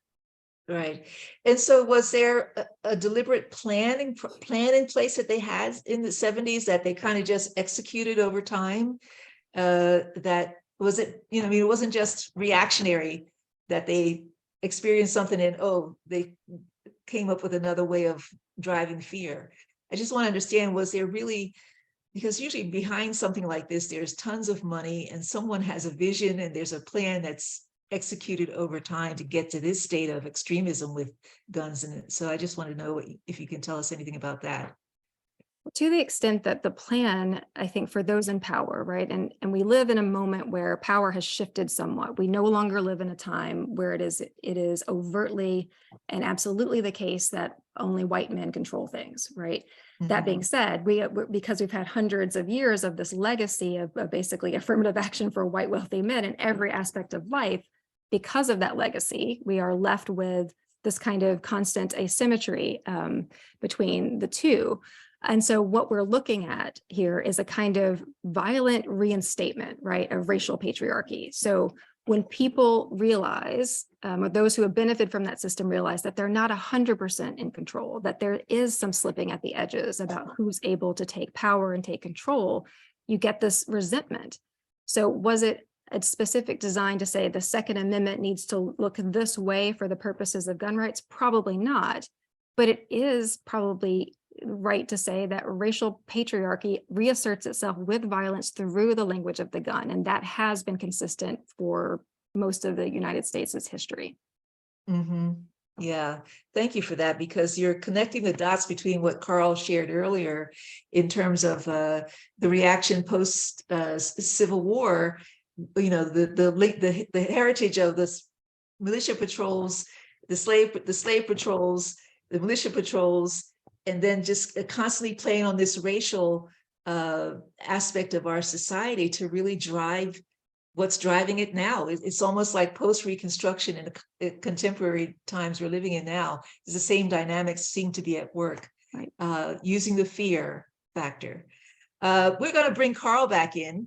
Right. And so was there a deliberate plan in place that they had in the 70s that they kind of just executed over time? That was it, I mean, it wasn't just reactionary that they experienced something and, oh, they came up with another way of driving fear. I just want to understand, was there really, because usually behind something like this, there's tons of money and someone has a vision and there's a plan that's executed over time to get to this state of extremism with guns in it. So I just want to know if you can tell us anything about that. To the extent that the plan, I think, for those in power, right? And we live in a moment where power has shifted somewhat. We no longer live in a time where it is overtly and absolutely the case that only white men control things, right? That being said, because we've had hundreds of years of this legacy of basically affirmative action for white wealthy men in every aspect of life, because of that legacy, we are left with this kind of constant asymmetry between the two. And so what we're looking at here is a kind of violent reinstatement, right, of racial patriarchy. So when people realize, or those who have benefited from that system realize that they're not 100% in control, that there is some slipping at the edges about who's able to take power and take control, you get this resentment. So was it a specific design to say the Second Amendment needs to look this way for the purposes of gun rights? Probably not, but it is probably right to say that racial patriarchy reasserts itself with violence through the language of the gun. And that has been consistent for most of the United States' history. Yeah, thank you for that, because you're connecting the dots between what Carl shared earlier in terms of the reaction post Civil War, the heritage of this militia patrols, the slave patrols, the militia patrols, and then just constantly playing on this racial aspect of our society to really drive what's driving it now. It's almost like post-Reconstruction in the contemporary times we're living in now. It's the same dynamics seem to be at work, right? Using the fear factor. We're going to bring Carl back in,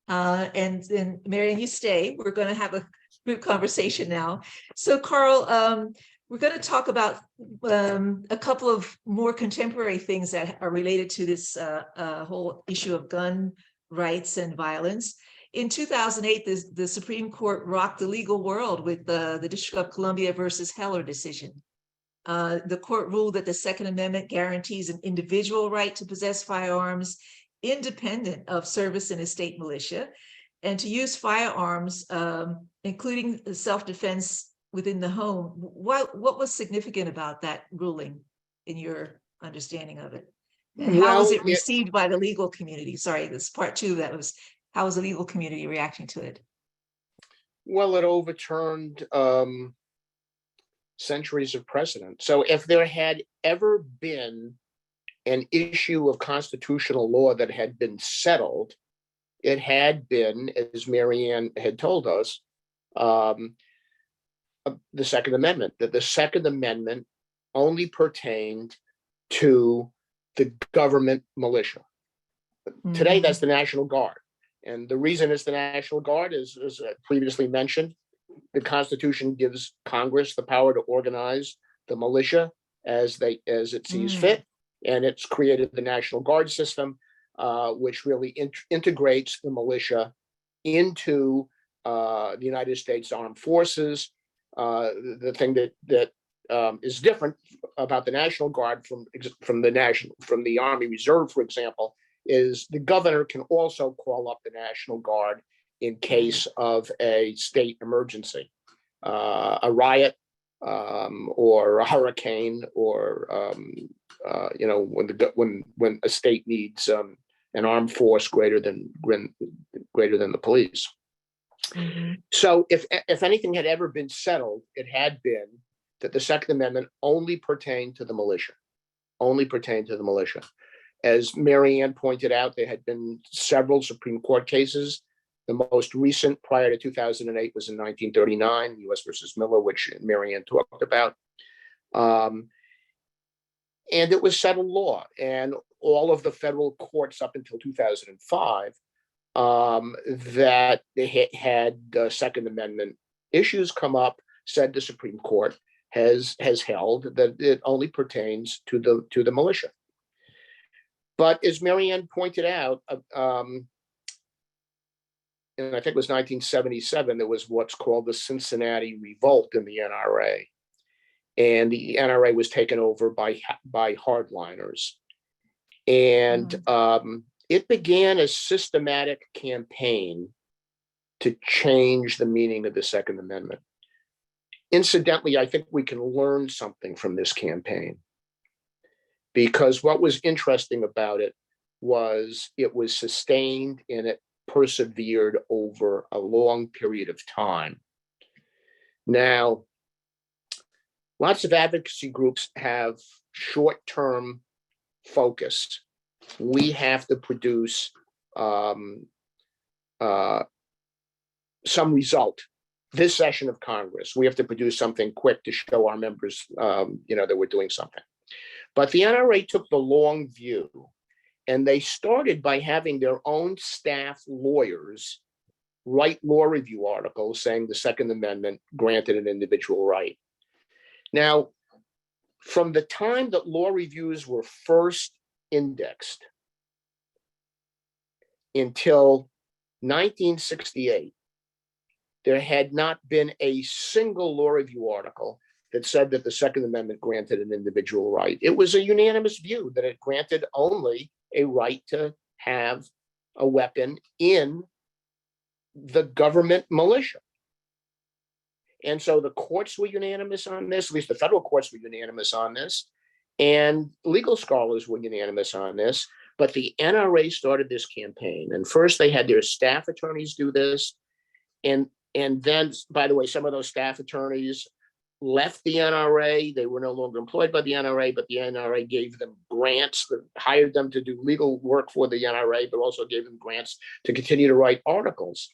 and then Marian, you stay. We're going to have a group conversation now. So Carl, we're going to talk about a couple of more contemporary things that are related to this whole issue of gun rights and violence. In 2008, the Supreme Court rocked the legal world with the District of Columbia versus Heller decision. The court ruled that the Second Amendment guarantees an individual right to possess firearms independent of service in a state militia, and to use firearms, including self-defense within the home. What was significant about that ruling in your understanding of it? And how was it received by the legal community? Sorry, this is part two. That was, how was the legal community reacting to it? Well, it overturned centuries of precedent. So if there had ever been an issue of constitutional law that had been settled, it had been, as Marianne had told us, the Second Amendment, that the Second Amendment only pertained to the government militia. Today, that's the National Guard. And the reason it's the National Guard is, as previously mentioned, the Constitution gives Congress the power to organize the militia as it sees fit. And it's created the National Guard system, which really integrates the militia into the United States Armed Forces. The thing that is different about the National Guard from the Army Reserve, for example, is the governor can also call up the National Guard in case of a state emergency, a riot, or a hurricane, or when a state needs an armed force greater than the police. So if anything had ever been settled, it had been that the Second Amendment only pertained to the militia, As Marianne pointed out, there had been several Supreme Court cases. The most recent prior to 2008 was in 1939, U.S. versus Miller, which Marianne talked about. And it was settled law. And all of the federal courts up until 2005 that they had Second Amendment issues come up, said the Supreme Court has held that it only pertains to the militia. But as Marianne pointed out, and I think it was 1977, there was what's called the Cincinnati Revolt in the NRA. And the NRA was taken over by hardliners. And it began a systematic campaign to change the meaning of the Second Amendment. Incidentally, I think we can learn something from this campaign, because what was interesting about it was sustained and it persevered over a long period of time. Now, lots of advocacy groups have short-term focus. We have to produce some result. This session of Congress, we have to produce something quick to show our members, that we're doing something. But the NRA took the long view, and they started by having their own staff lawyers write law review articles saying the Second Amendment granted an individual right. Now, from the time that law reviews were first indexed until 1968, there had not been a single law review article that said that the Second Amendment granted an individual right. It was a unanimous view that it granted only a right to have a weapon in the government militia. And so the courts were unanimous on this, at least the federal courts were unanimous on this, and legal scholars were unanimous on this. But the NRA started this campaign, and first they had their staff attorneys do this. And then, by the way, some of those staff attorneys left the NRA. They were no longer employed by the NRA, but the NRA gave them grants that hired them to do legal work for the NRA, but also gave them grants to continue to write articles.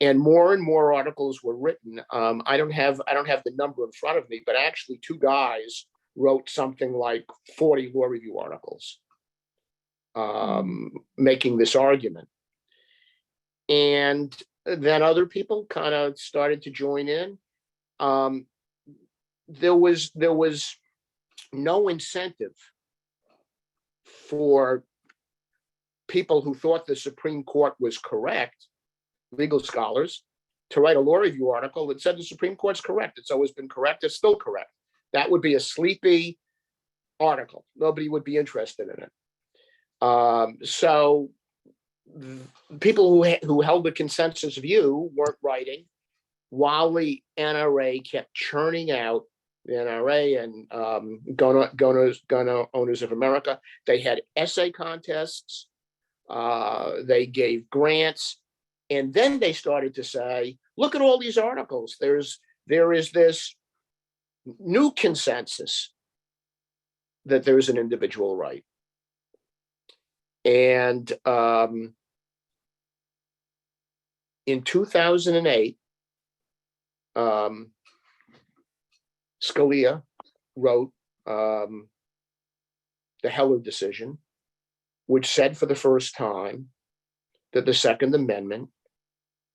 And more articles were written. I don't have the number in front of me, but actually two guys wrote something like 40 law review articles making this argument. And then other people kind of started to join in. There was no incentive for people who thought the Supreme Court was correct, legal scholars, to write a law review article that said the Supreme Court's correct. It's always been correct. It's still correct. That would be a sleepy article. Nobody would be interested in it. So people who held the consensus view weren't writing, while the NRA kept churning out, the NRA and Gun Owners of America, they had essay contests, they gave grants, and then they started to say, look at all these articles. There is this new consensus that there is an individual right. And in 2008, Scalia wrote the Heller decision, which said for the first time that the Second Amendment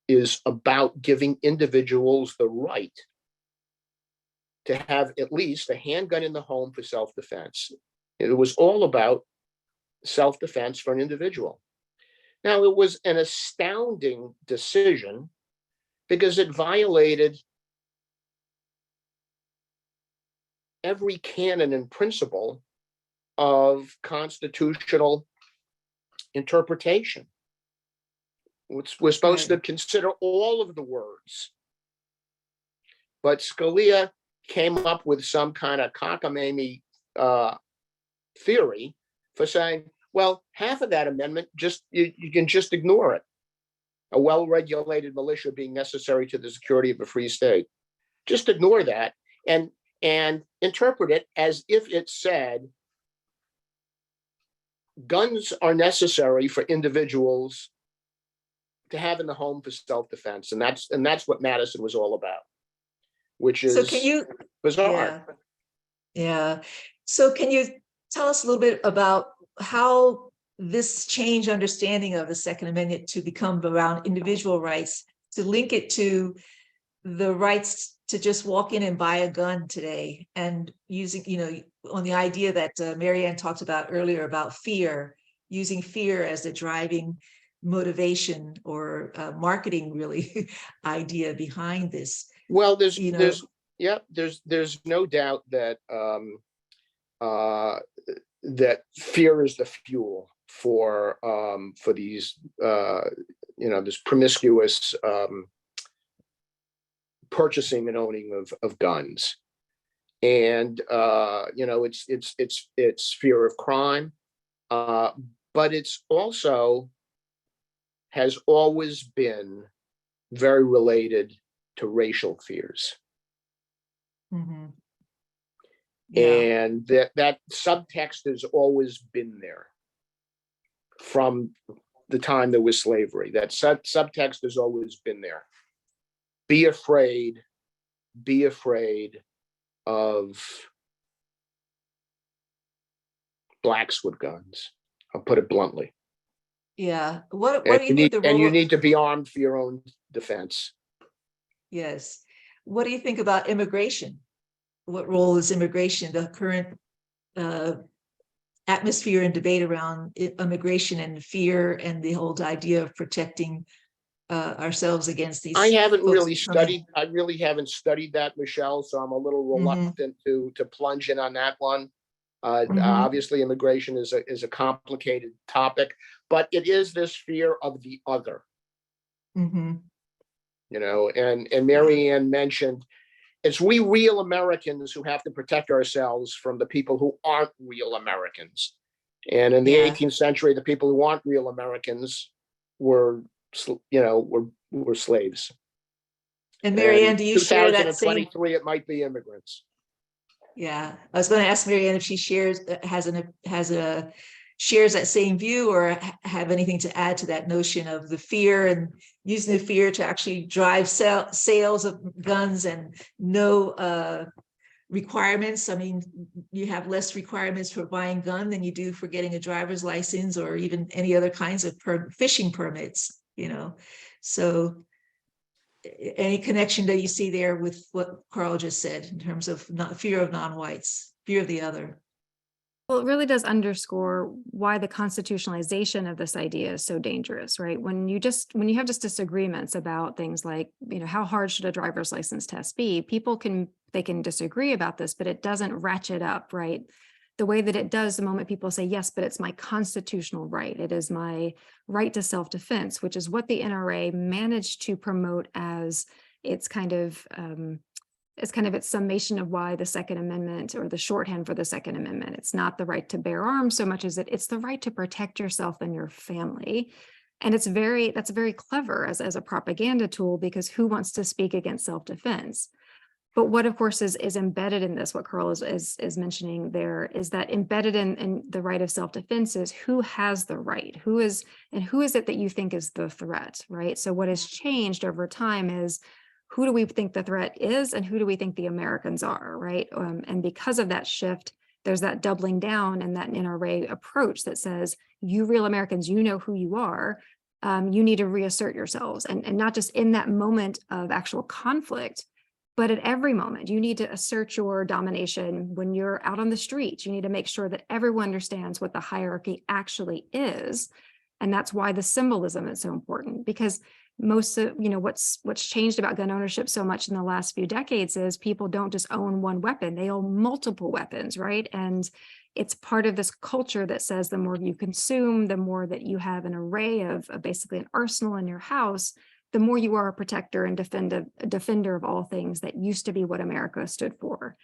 is about giving individuals the right to have at least a handgun in the home for self-defense. It was all about self-defense for an individual. Now, it was an astounding decision because it violated every canon and principle of constitutional interpretation. We're supposed to consider all of the words. But Scalia came up with some kind of cockamamie theory for saying, well, half of that amendment, you can just ignore it. A well-regulated militia being necessary to the security of a free state. Just ignore that and interpret it as if it said guns are necessary for individuals to have in the home for self-defense. And that's what Madison was all about, which is bizarre. Yeah. So can you tell us a little bit about how this changed understanding of the Second Amendment to become around individual rights, to link it to the rights to just walk in and buy a gun today, and using, on the idea that Marianne talked about earlier about fear, using fear as the driving motivation or marketing really idea behind this. Well, You know, there's no doubt that that fear is the fuel for these this promiscuous purchasing and owning of guns. And it's fear of crime, but it's also has always been very related to racial fears. mhm. And that subtext has always been there from the time there was slavery. That subtext has always been there. Be afraid of blacks with guns. I'll put it bluntly. Yeah. What And do you think the role? you need to be armed for your own defense. Yes. What do you think about immigration? What role is immigration, the current atmosphere and debate around immigration and fear and the whole idea of protecting ourselves against these? I haven't folks really coming? studied. I really haven't studied that, Michelle. So I'm a little reluctant to plunge in on that one. Obviously, immigration is a complicated topic, but it is this fear of the other. And Marianne mentioned it's we real Americans who have to protect ourselves from the people who aren't real Americans. And in the 18th century, the people who aren't real Americans were slaves. And Marianne, do you share that same? 2023, it might be immigrants. Yeah, I was going to ask Marianne if she shares shares that same view, or have anything to add to that notion of the fear and using the fear to actually drive sales of guns and no requirements. I mean, you have less requirements for buying a gun than you do for getting a driver's license or even any other kinds of fishing permits, So any connection that you see there with what Carl just said in terms of fear of non-whites, fear of the other? Well, it really does underscore why the constitutionalization of this idea is so dangerous, right? When you have just disagreements about things like, how hard should a driver's license test be? People can disagree about this, but it doesn't ratchet up, right? The way that it does the moment people say, yes, but it's my constitutional right. It is my right to self-defense, which is what the NRA managed to promote as its kind of its summation of why the Second Amendment, or the shorthand for the Second Amendment. It's not the right to bear arms so much as it's the right to protect yourself and your family. And that's very clever as a propaganda tool, because who wants to speak against self-defense? But what, of course, is embedded in this, what Carl is mentioning there, is that embedded in the right of self-defense is who has the right, who is it that you think is the threat, right? So what has changed over time is, who do we think the threat is and who do we think the Americans are, right? And because of that shift, there's that doubling down and that NRA approach that says, you real Americans, you know who you are, you need to reassert yourselves. And not just in that moment of actual conflict, but at every moment, you need to assert your domination when you're out on the street. You need to make sure that everyone understands what the hierarchy actually is. And that's why the symbolism is so important, because most of, what's changed about gun ownership so much in the last few decades is people don't just own one weapon, they own multiple weapons, right? And it's part of this culture that says the more you consume, the more that you have an array of basically an arsenal in your house, the more you are a protector and defender of all things that used to be what America stood for.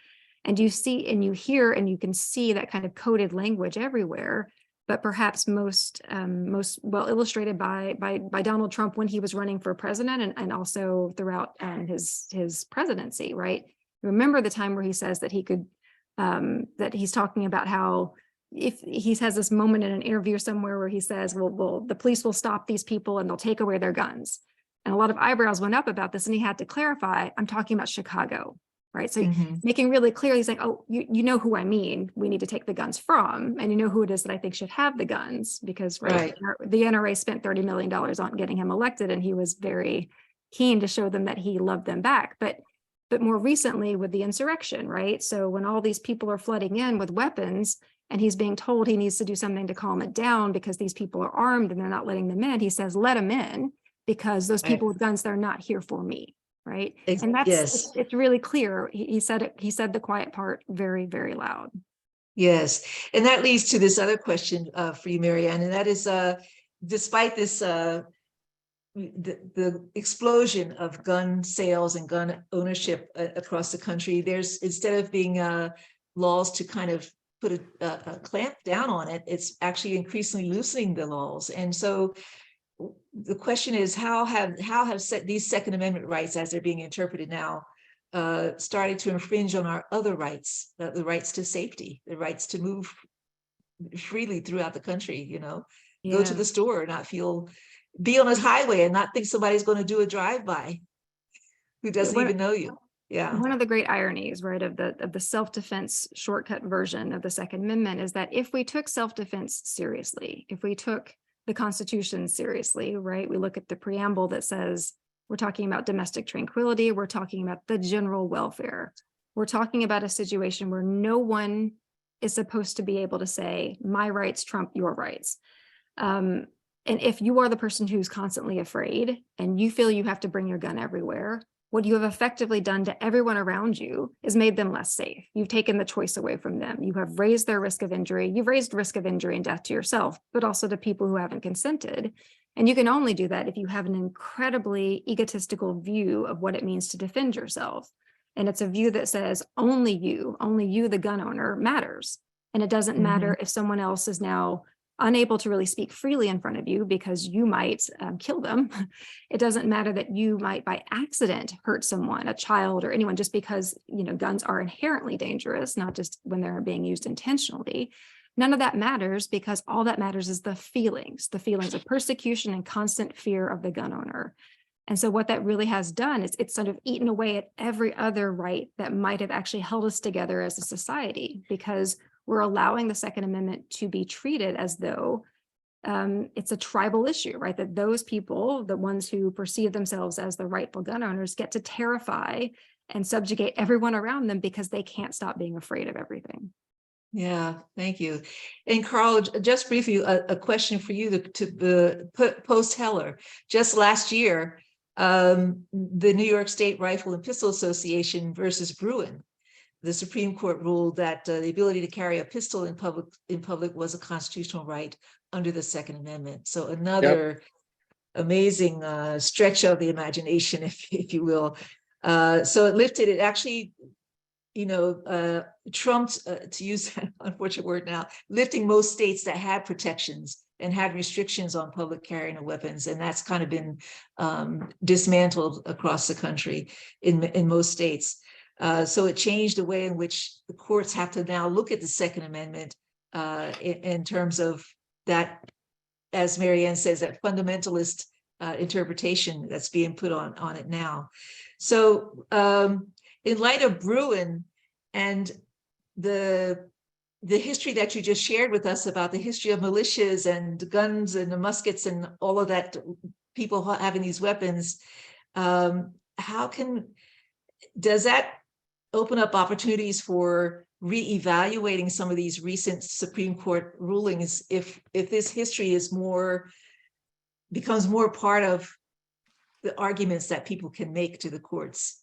And you see and you hear and you can see that kind of coded language everywhere, but perhaps most well illustrated by Donald Trump when he was running for president, and also throughout his presidency, right? Remember the time where he says that he could, that he's talking about how if he has this moment in an interview somewhere where he says, well, the police will stop these people and they'll take away their guns. And a lot of eyebrows went up about this, and he had to clarify, I'm talking about Chicago, right? So making really clear, he's like, oh, you know who I mean, we need to take the guns from, and you know who it is that I think should have the guns, because the NRA spent $30 million on getting him elected, and he was very keen to show them that he loved them back. But but more recently with the insurrection, right? So when all these people are flooding in with weapons and he's being told he needs to do something to calm it down because these people are armed and they're not letting them in, he says, let them in because those people with guns, they're not here for me, right? And Yes, it's really clear. He said it, he said the quiet part very, very loud. yes. And that leads to this other question for you, Marianne, and that is, despite this, the explosion of gun sales and gun ownership across the country, there's, instead of being laws to kind of put a clamp down on it, it's actually increasingly loosening the laws. And so the question is, how have these Second Amendment rights, as they're being interpreted now, started to infringe on our other rights, the rights to safety, the rights to move freely throughout the country, you know, go to the store, not be on a highway and not think somebody's going to do a drive-by who doesn't even know you. Yeah. One of the great ironies, right, of the self-defense shortcut version of the Second Amendment is that if we took self-defense seriously, if we took the Constitution seriously, right, we look at the preamble that says we're talking about domestic tranquility, we're talking about the general welfare, we're talking about a situation where no one is supposed to be able to say my rights trump your rights. And if you are the person who's constantly afraid and you feel you have to bring your gun everywhere, what you have effectively done to everyone around you is made them less safe. You've taken the choice away from them. You have raised their risk of injury. You've raised risk of injury and death to yourself, but also to people who haven't consented. And you can only do that if you have an incredibly egotistical view of what it means to defend yourself. And it's a view that says only you, the gun owner, matters. And it doesn't matter if someone else is now unable to really speak freely in front of you because you might kill them. It doesn't matter that you might by accident hurt someone, a child or anyone, just because, you know, guns are inherently dangerous, not just when they're being used intentionally. None of that matters because all that matters is the feelings of persecution and constant fear of the gun owner. And so what that really has done is it's sort of eaten away at every other right that might have actually held us together as a society, because we're allowing the Second Amendment to be treated as though it's a tribal issue, right? That those people, the ones who perceive themselves as the rightful gun owners, get to terrify and subjugate everyone around them because they can't stop being afraid of everything. Yeah, thank you. And Carl, just briefly, a question for you to post Heller. Just last year, the New York State Rifle and Pistol Association versus Bruin, the Supreme Court ruled that the ability to carry a pistol in public was a constitutional right under the Second Amendment. So another amazing stretch of the imagination, if you will. So it actually, you know, trumped, to use that unfortunate word now, lifting most states that had protections and had restrictions on public carrying of weapons. And that's kind of been dismantled across the country in most states. So it changed the way in which the courts have to now look at the Second Amendment in terms of that, as Marianne says, that fundamentalist interpretation that's being put on it now. So in light of Bruin and the history that you just shared with us about the history of militias and guns and the muskets and all of that, people having these weapons, does that open up opportunities for reevaluating some of these recent Supreme Court rulings if this history becomes more part of the arguments that people can make to the courts?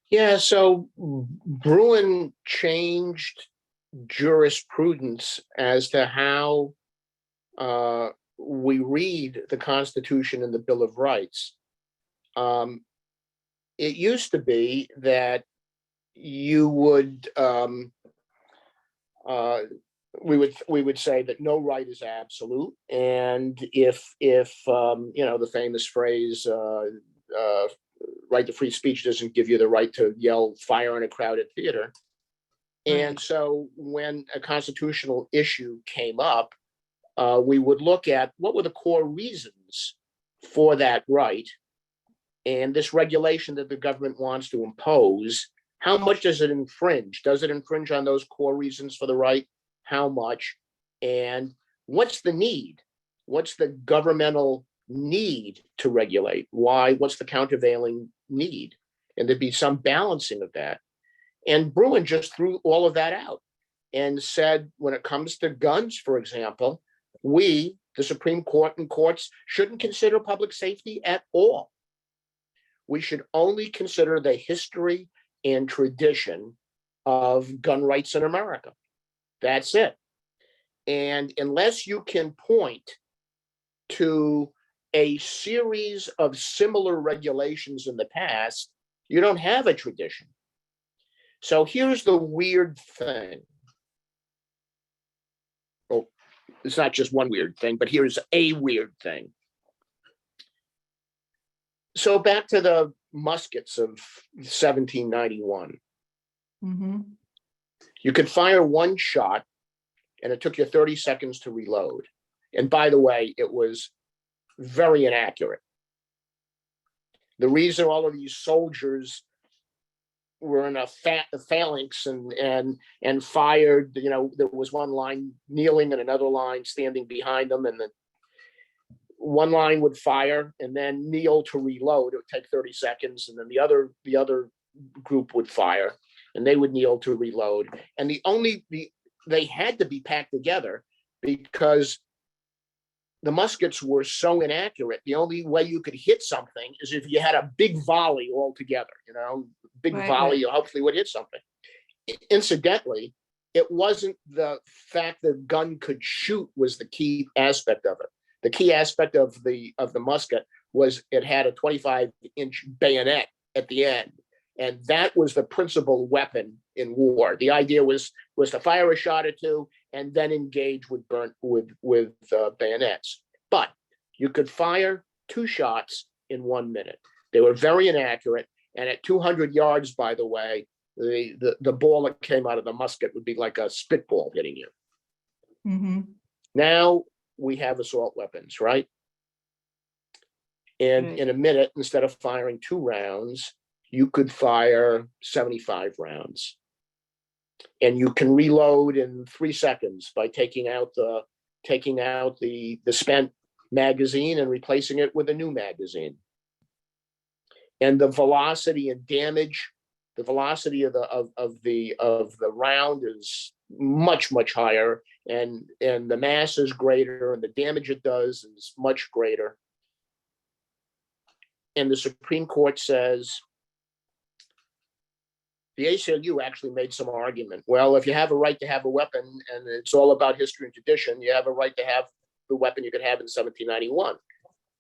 Yeah, so Bruin changed jurisprudence as to how we read the Constitution and the Bill of Rights. It used to be that you would we would say that no right is absolute, and if you know, the famous phrase, right to free speech doesn't give you the right to yell fire in a crowded theater. And so when a constitutional issue came up, we would look at what were the core reasons for that right, and this regulation that the government wants to impose, how much does it infringe? Does it infringe on those core reasons for the right? How much? And what's the need? What's the governmental need to regulate? Why? What's the countervailing need? and there'd be some balancing of that. And Bruin just threw all of that out and said, when it comes to guns, for example, we, the Supreme Court and courts, shouldn't consider public safety at all. We should only consider the history and tradition of gun rights in America. That's it. And unless you can point to a series of similar regulations in the past, you don't have a tradition. So here's the weird thing. Well, it's not just one weird thing, but here's a weird thing. So back to the muskets of 1791. Mm-hmm. You could fire one shot and it took you 30 seconds to reload. And by the way, it was very inaccurate. The reason all of these soldiers were in a phalanx and fired, you know, there was one line kneeling and another line standing behind them, and the one line would fire and then kneel to reload. It would take 30 seconds, and then the other group would fire and they would kneel to reload. And they had to be packed together because the muskets were so inaccurate. The only way you could hit something is if you had a big volley all together, you know, big volley, you hopefully would hit something. Incidentally, it wasn't the fact that the gun could shoot was the key aspect of it. The key aspect of the musket was it had a 25-inch bayonet at the end. And that was the principal weapon in war. The idea was to fire a shot or two and then engage with bayonets. But you could fire 2 shots in 1 minute. They were very inaccurate. And at 200 yards, by the way, the ball that came out of the musket would be like a spitball hitting you. Mm-hmm. Now we have assault weapons, right? And in a minute, instead of firing 2 rounds, you could fire 75 rounds. And you can reload in 3 seconds by taking out the spent magazine and replacing it with a new magazine. And the velocity and damage, the velocity of the round is much higher, and the mass is greater, and the damage it does is much greater. And the Supreme Court says, the ACLU actually made some argument. Well, if you have a right to have a weapon and it's all about history and tradition, you have a right to have the weapon you could have in 1791.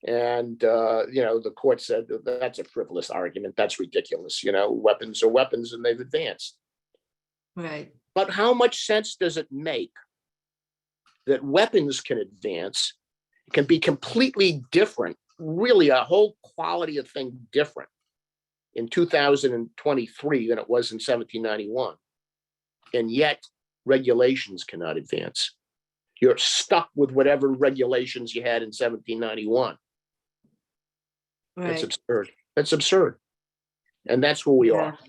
And, the court said that's a frivolous argument. That's ridiculous. You know, weapons are weapons and they've advanced. Right. But how much sense does it make that weapons can advance, can be completely different, really a whole quality of thing different in 2023 than it was in 1791. And yet regulations cannot advance. You're stuck with whatever regulations you had in 1791. Right. That's absurd. That's absurd. And that's where we are.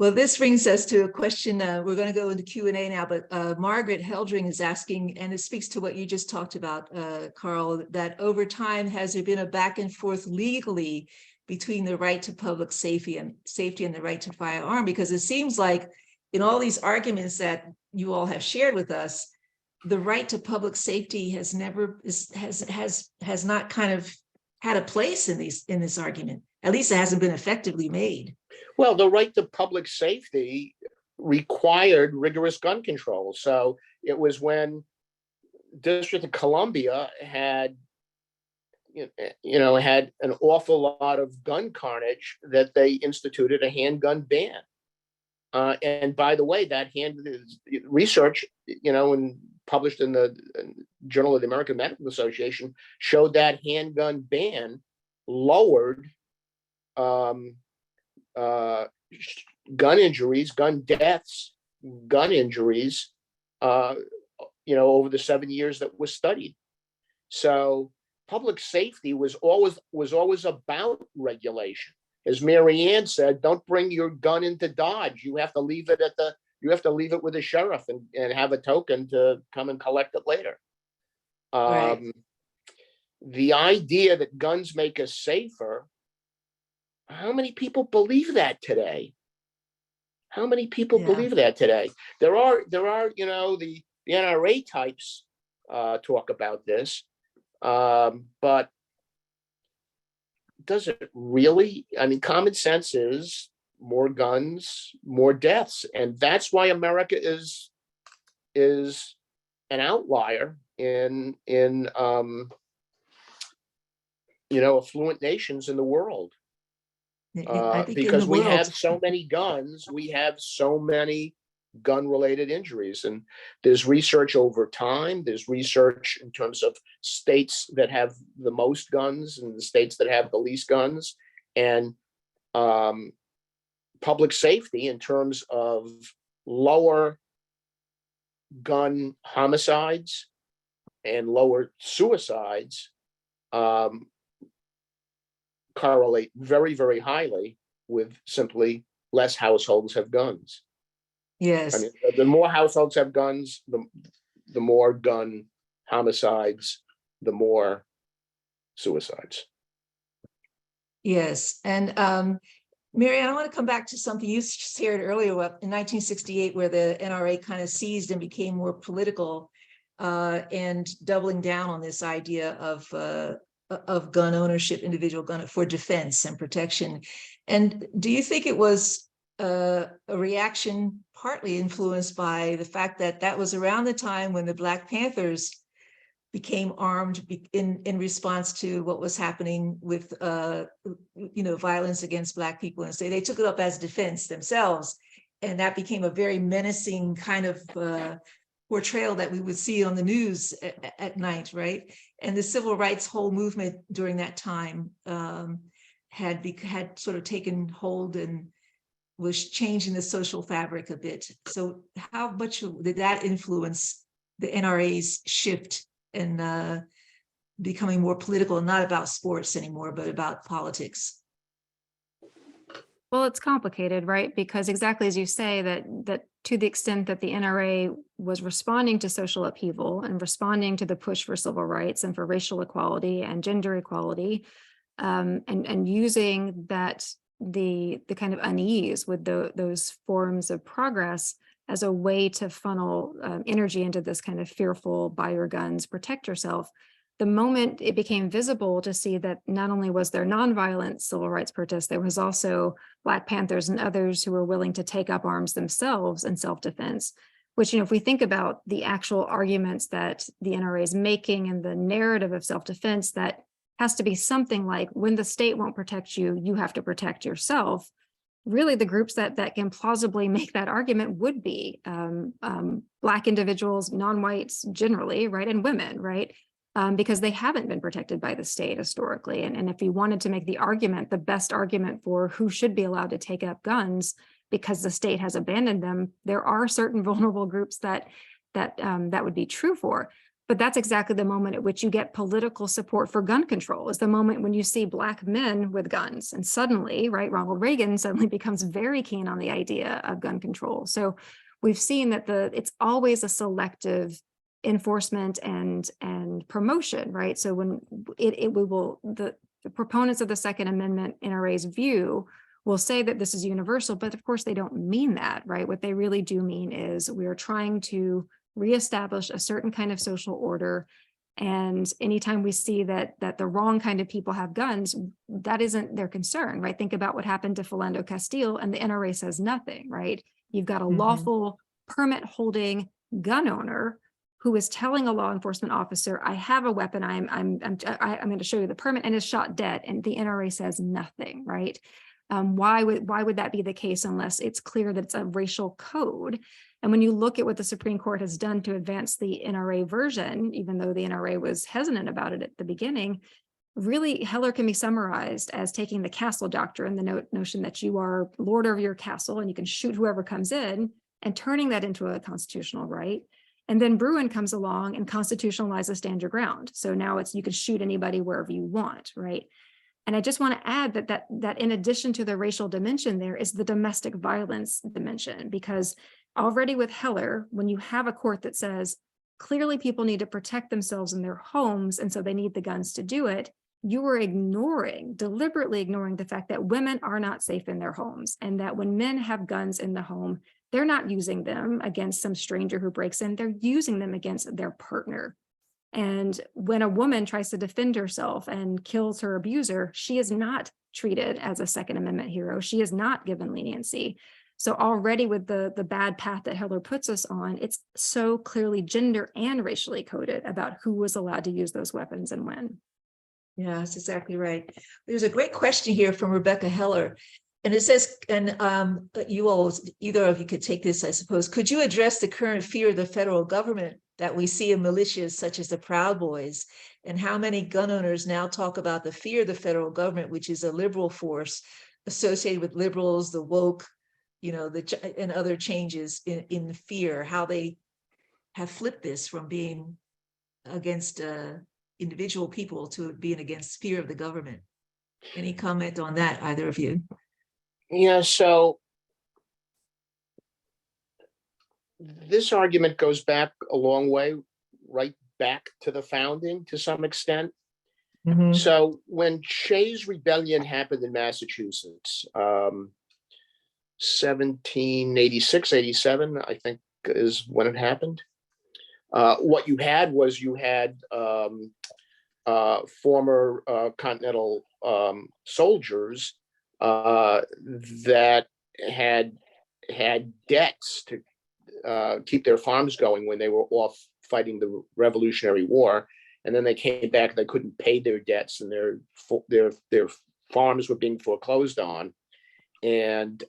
Well, this brings us to a question. We're going to go into Q&A now, but Margaret Heldring is asking, and it speaks to what you just talked about, Carl, that over time, has there been a back and forth legally between the right to public safety and the right to firearm? Because it seems like in all these arguments that you all have shared with us, the right to public safety has not kind of had a place in this argument. At least it hasn't been effectively made. Well, the right to public safety required rigorous gun control. So it was when District of Columbia had an awful lot of gun carnage that they instituted a handgun ban. And by the way, that research, and published in the Journal of the American Medical Association, showed that handgun ban lowered gun injuries, gun deaths, gun injuries, over the 7 years that was studied. So public safety was always about regulation. As Mary Ann said, don't bring your gun into Dodge. You have to leave it with the sheriff and have a token to come and collect it later. Right. The idea that guns make us safer, How many people believe that today? How many people Yeah. believe that today? There are, the NRA types talk about this, but does it really? I mean, common sense is more guns, more deaths, and that's why America is an outlier in affluent nations in the world. I think in the Because we world. have so many guns, we have so many gun-related injuries. And there's research over time. There's research in terms of states that have the most guns and the states that have the least guns. And public safety in terms of lower gun homicides and lower suicides correlate very, very highly with simply less households have guns. Yes. I mean, the more households have guns, the more gun homicides, the more suicides. Yes. And Marianne, I want to come back to something you shared earlier in 1968, where the NRA kind of seized and became more political, and doubling down on this idea of gun ownership, individual gun for defense and protection. And do you think it was a reaction partly influenced by the fact that that was around the time when the Black Panthers became armed in response to what was happening with violence against Black people, and so they took it up as defense themselves, and that became a very menacing kind of portrayal that we would see on the news at night, right? And the civil rights whole movement during that time had sort of taken hold and was changing the social fabric a bit. So how much did that influence the NRA's shift and becoming more political, not about sports anymore, but about politics? Well, it's complicated, right? Because exactly as you say, that to the extent that the NRA was responding to social upheaval and responding to the push for civil rights and for racial equality and gender equality, and using that the kind of unease with those forms of progress as a way to funnel energy into this kind of fearful, buy your guns, protect yourself. The moment it became visible to see that not only was there nonviolent civil rights protests, there was also Black Panthers and others who were willing to take up arms themselves in self-defense, which, if we think about the actual arguments that the NRA is making and the narrative of self-defense, that has to be something like, when the state won't protect you, you have to protect yourself. Really, the groups that can plausibly make that argument would be Black individuals, non-whites generally, right, and women, right? Because they haven't been protected by the state historically. And if you wanted to make the argument, the best argument for who should be allowed to take up guns because the state has abandoned them, there are certain vulnerable groups that would be true for. But that's exactly the moment at which you get political support for gun control, is the moment when you see Black men with guns. And suddenly, right, Ronald Reagan suddenly becomes very keen on the idea of gun control. So we've seen that it's always a selective enforcement and promotion, right? So when the proponents of the Second Amendment, NRA's view, will say that this is universal, but of course they don't mean that, right? What they really do mean is we are trying to reestablish a certain kind of social order. And anytime we see that the wrong kind of people have guns, that isn't their concern, right? Think about what happened to Philando Castile, and the NRA says nothing, right? You've got a lawful permit holding gun owner who is telling a law enforcement officer, I have a weapon, I'm going to show you the permit, and is shot dead, and the NRA says nothing, right? Why would that be the case unless it's clear that it's a racial code? And when you look at what the Supreme Court has done to advance the NRA version, even though the NRA was hesitant about it at the beginning, really Heller can be summarized as taking the castle doctrine, the notion that you are lord of your castle and you can shoot whoever comes in, and turning that into a constitutional right. And then Bruin comes along and constitutionalizes stand your ground. So now you can shoot anybody wherever you want, right? And I just want to add that in addition to the racial dimension, there is the domestic violence dimension, because already with Heller, when you have a court that says, clearly people need to protect themselves in their homes, and so they need the guns to do it, you were deliberately ignoring the fact that women are not safe in their homes, and that when men have guns in the home, they're not using them against some stranger who breaks in, they're using them against their partner. And when a woman tries to defend herself and kills her abuser, she is not treated as a Second Amendment hero. She is not given leniency. So already with the bad path that Heller puts us on, it's so clearly gender and racially coded about who was allowed to use those weapons and when. Yeah, that's exactly right. There's a great question here from Rebecca Heller. And it says, and you all, either of you could take this, I suppose. Could you address the current fear of the federal government that we see in militias such as the Proud Boys? And how many gun owners now talk about the fear of the federal government, which is a liberal force associated with liberals, the woke, and other changes in fear, how they have flipped this from being against individual people to being against fear of the government. Any comment on that, either of you? Yeah, so this argument goes back a long way, right back to the founding to some extent. Mm-hmm. So when Shays' Rebellion happened in Massachusetts, 1786, 87, I think is when it happened. What you had was former Continental soldiers that had debts to keep their farms going when they were off fighting the Revolutionary War, and then they came back and they couldn't pay their debts, and their farms were being foreclosed on, and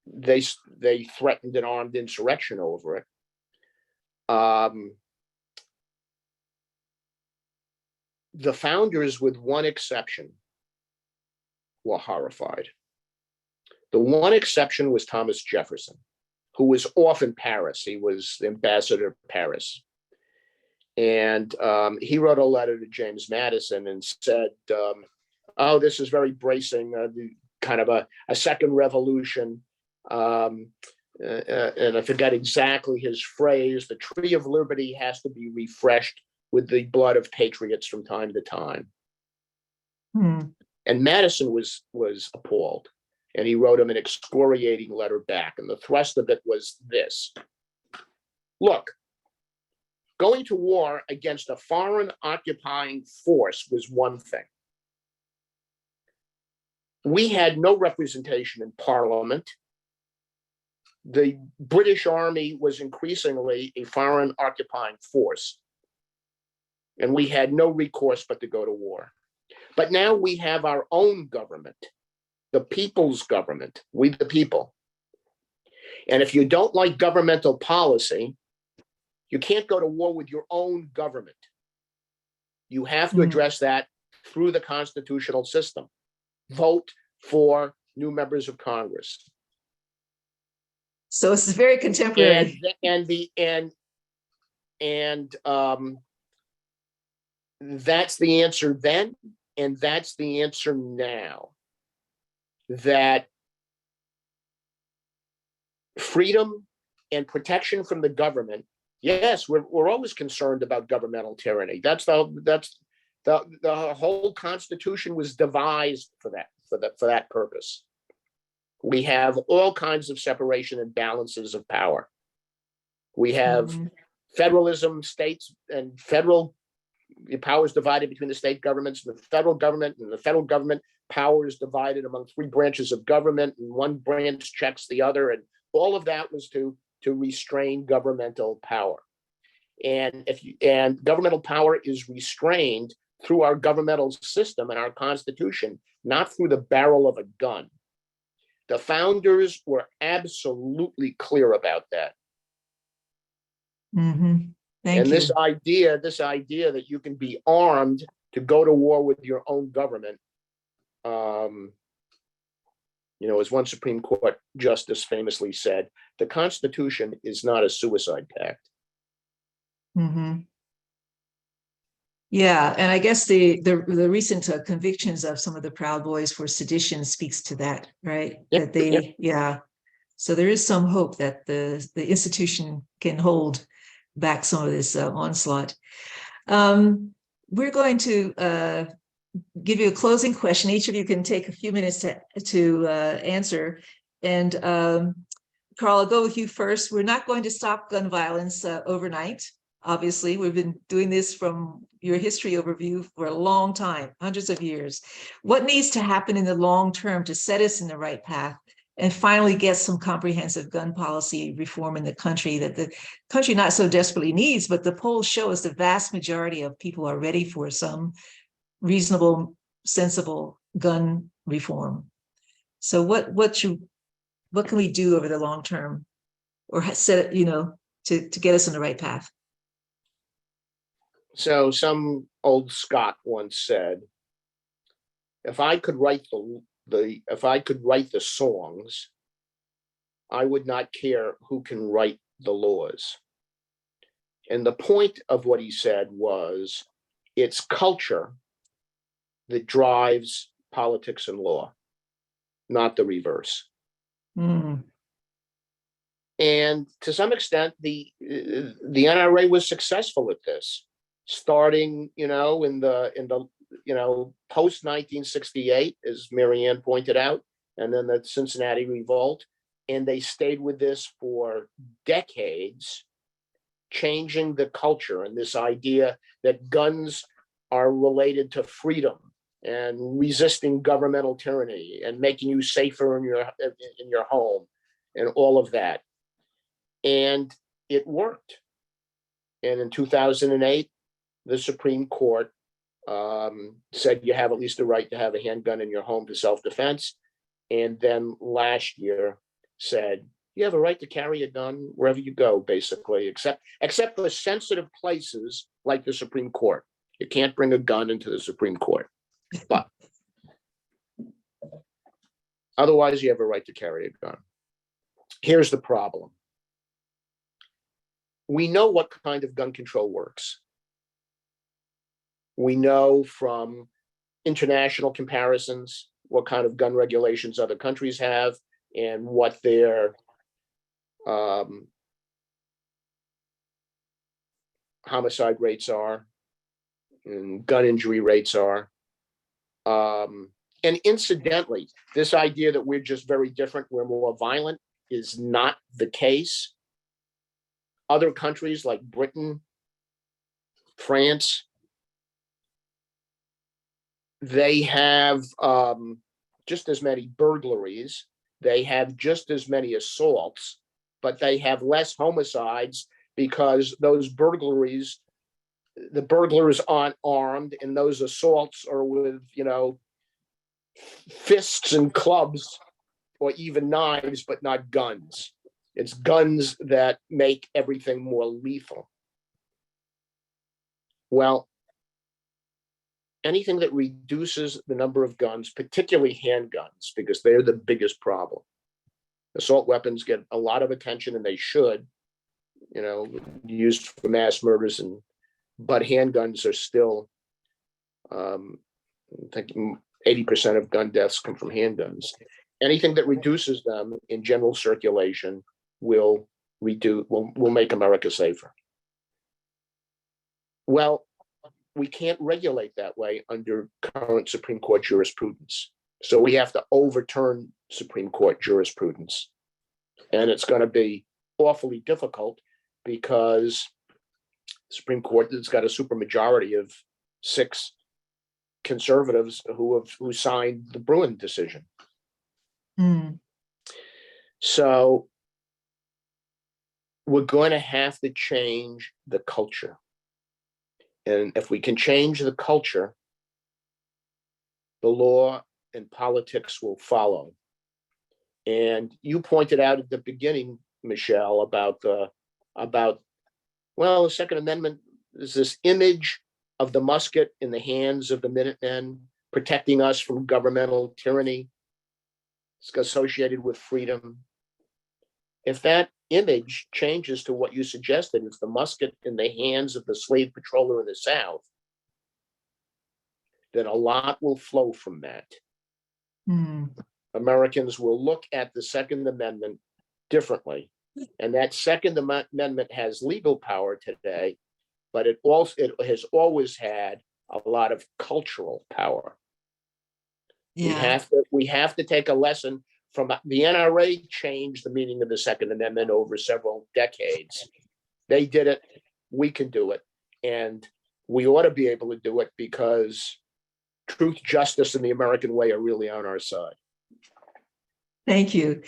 they threatened an armed insurrection over it. The founders, with one exception, were horrified. The one exception was Thomas Jefferson, who was off in Paris. He was the ambassador to Paris. And he wrote a letter to James Madison and said, oh, this is very bracing, kind of a second revolution. And I forget exactly his phrase, the tree of liberty has to be refreshed with the blood of patriots from time to time. And Madison was appalled, and he wrote him an excoriating letter back. And the thrust of it was this: look, going to war against a foreign occupying force was one thing. We had no representation in Parliament. The British Army was increasingly a foreign occupying force, and we had no recourse but to go to war. But now we have our own government, the people's government, we the people. And if you don't like governmental policy, you can't go to war with your own government. You have to address that through the constitutional system. Vote for new members of Congress. So it's very contemporary. That's the answer then, and that's the answer now. That freedom and protection from the government. Yes, we're always concerned about governmental tyranny. That's the whole Constitution was devised for that purpose. We have all kinds of separation and balances of power. We have federalism, states, and federal powers divided between the state governments and the federal government, and the federal government power is divided among three branches of government, and one branch checks the other, and all of that was to restrain governmental power. And governmental power is restrained through our governmental system and our Constitution, not through the barrel of a gun. The founders were absolutely clear about that. Thank you. This idea that you can be armed to go to war with your own government, as one Supreme Court justice famously said, the Constitution is not a suicide pact. Yeah, and I guess the recent convictions of some of the Proud Boys for sedition speaks to that, right? So there is some hope that the institution can hold back some of this onslaught. We're going to give you a closing question. Each of you can take a few minutes to answer. And Carl, I'll go with you first. We're not going to stop gun violence overnight. Obviously, we've been doing this from your history overview for a long time, hundreds of years. What needs to happen in the long term to set us in the right path and finally get some comprehensive gun policy reform in the country that the country not so desperately needs, but the polls show us the vast majority of people are ready for some reasonable, sensible gun reform. So what can we do over the long term, or set to get us on the right path? So some old Scot once said, if I could write the songs, I would not care who can write the laws. And the point of what he said was, it's culture that drives politics and law, not the reverse. Mm. And to some extent, the NRA was successful at this, starting, in the post 1968, as Marianne pointed out, and then the Cincinnati Revolt, and they stayed with this for decades, changing the culture and this idea that guns are related to freedom and resisting governmental tyranny and making you safer in your home and all of that. And it worked. And in 2008, the Supreme Court said you have at least the right to have a handgun in your home for self-defense. And then last year said, you have a right to carry a gun wherever you go, basically, except for sensitive places like the Supreme Court. You can't bring a gun into the Supreme Court. But otherwise, you have a right to carry a gun. Here's the problem. We know what kind of gun control works. We know from international comparisons what kind of gun regulations other countries have and what their homicide rates are and gun injury rates are. And incidentally, this idea that we're just very different, we're more violent, is not the case. Other countries like Britain, France, they have just as many burglaries, they have just as many assaults, but they have less homicides because those burglaries, the burglars aren't armed, and those assaults are with, fists and clubs or even knives, but not guns. It's guns that make everything more lethal. Well, anything that reduces the number of guns, particularly handguns, because they're the biggest problem. Assault weapons get a lot of attention, and they should, used for mass murders, but handguns are still, I think 80% of gun deaths come from handguns. Anything that reduces them in general circulation will make America safer. Well, we can't regulate that way under current Supreme Court jurisprudence. So we have to overturn Supreme Court jurisprudence. And it's going to be awfully difficult because the Supreme Court has got a supermajority of 6 conservatives who signed the Bruin decision. Mm. So we're going to have to change the culture. And if we can change the culture, the law and politics will follow. And you pointed out at the beginning, Michelle, about the Second Amendment is this image of the musket in the hands of the Minutemen, protecting us from governmental tyranny. It's associated with freedom. If that image changes to what you suggested, it's the musket in the hands of the slave patroller in the South, then a lot will flow from that. Mm. Americans will look at the Second Amendment differently And that Second Amendment has legal power today, but it has always had a lot of cultural power. Yeah. We have to take a lesson from the NRA. Changed the meaning of the Second Amendment over several decades. They did it. We can do it. And we ought to be able to do it because truth, justice, and the American way are really on our side. Thank you.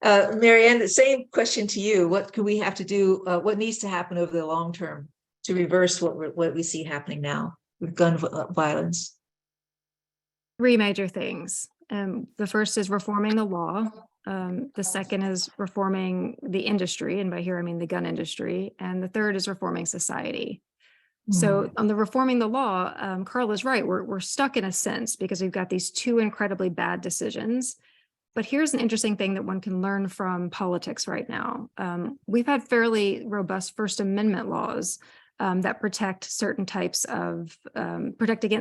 Marianne, the same question to you. What can we have to do? What needs to happen over the long term to reverse what we see happening now with gun violence? Three major things. The first is reforming the law. The second is reforming the industry, and by here I mean the gun industry. And the third is reforming society. So on the reforming the law, Carl is right. We're stuck in a sense because we've got these two incredibly bad decisions. But here's an interesting thing that one can learn from politics right now. We've had fairly robust First Amendment laws that protect against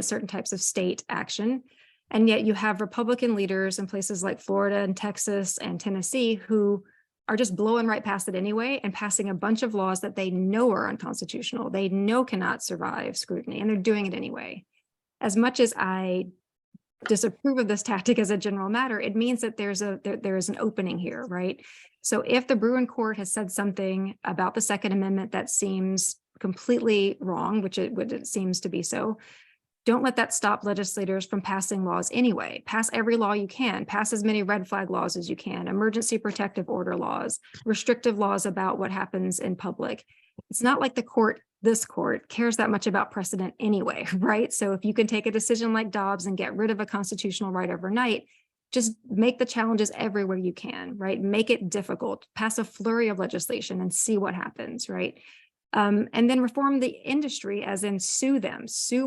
certain types of state action. And yet you have Republican leaders in places like Florida and Texas and Tennessee who are just blowing right past it anyway and passing a bunch of laws that they know are unconstitutional. They know cannot survive scrutiny, and they're doing it anyway. As much as I disapprove of this tactic as a general matter, it means that there is an opening here, right? So if the Bruin court has said something about the Second Amendment that seems completely wrong, which it seems to be so, don't let that stop legislators from passing laws anyway. Pass every law you can. Pass as many red flag laws as you can, emergency protective order laws, restrictive laws about what happens in public. It's not like this court cares that much about precedent anyway, right? So if you can take a decision like Dobbs and get rid of a constitutional right overnight, just make the challenges everywhere you can, right? Make it difficult, pass a flurry of legislation and see what happens, right? And then reform the industry, as in sue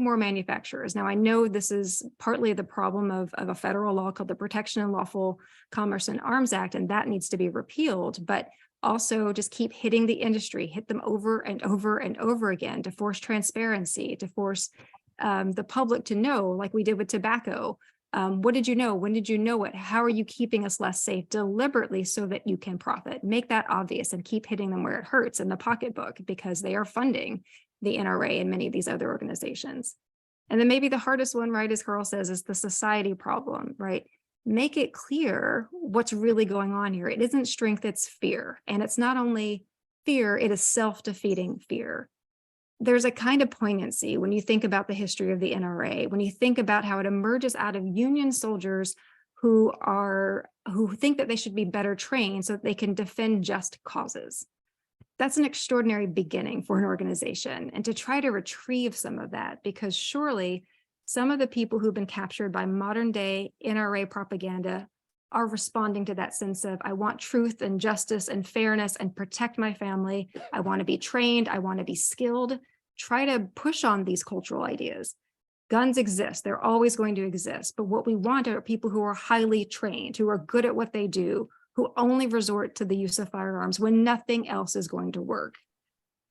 more manufacturers. Now, I know this is partly the problem of a federal law called the Protection and Lawful Commerce in Arms Act, and that needs to be repealed, but also just keep hitting the industry, hit them over and over and over again to force transparency, to force the public to know, like we did with tobacco. What did you know? When did you know it? How are you keeping us less safe deliberately so that you can profit? Make that obvious and keep hitting them where it hurts in the pocketbook, because they are funding the NRA and many of these other organizations. And then maybe the hardest one, right, as Carl says, is the society problem, right? Make it clear what's really going on here. It isn't strength, it's fear. And it's not only fear, it is self-defeating fear. There's a kind of poignancy when you think about the history of the NRA, when you think about how it emerges out of Union soldiers who think that they should be better trained so that they can defend just causes. That's an extraordinary beginning for an organization, and to try to retrieve some of that, because surely some of the people who've been captured by modern day NRA propaganda are responding to that sense of, I want truth and justice and fairness and protect my family. I want to be trained. I want to be skilled. Try to push on these cultural ideas. Guns exist. They're always going to exist. But what we want are people who are highly trained, who are good at what they do, who only resort to the use of firearms when nothing else is going to work.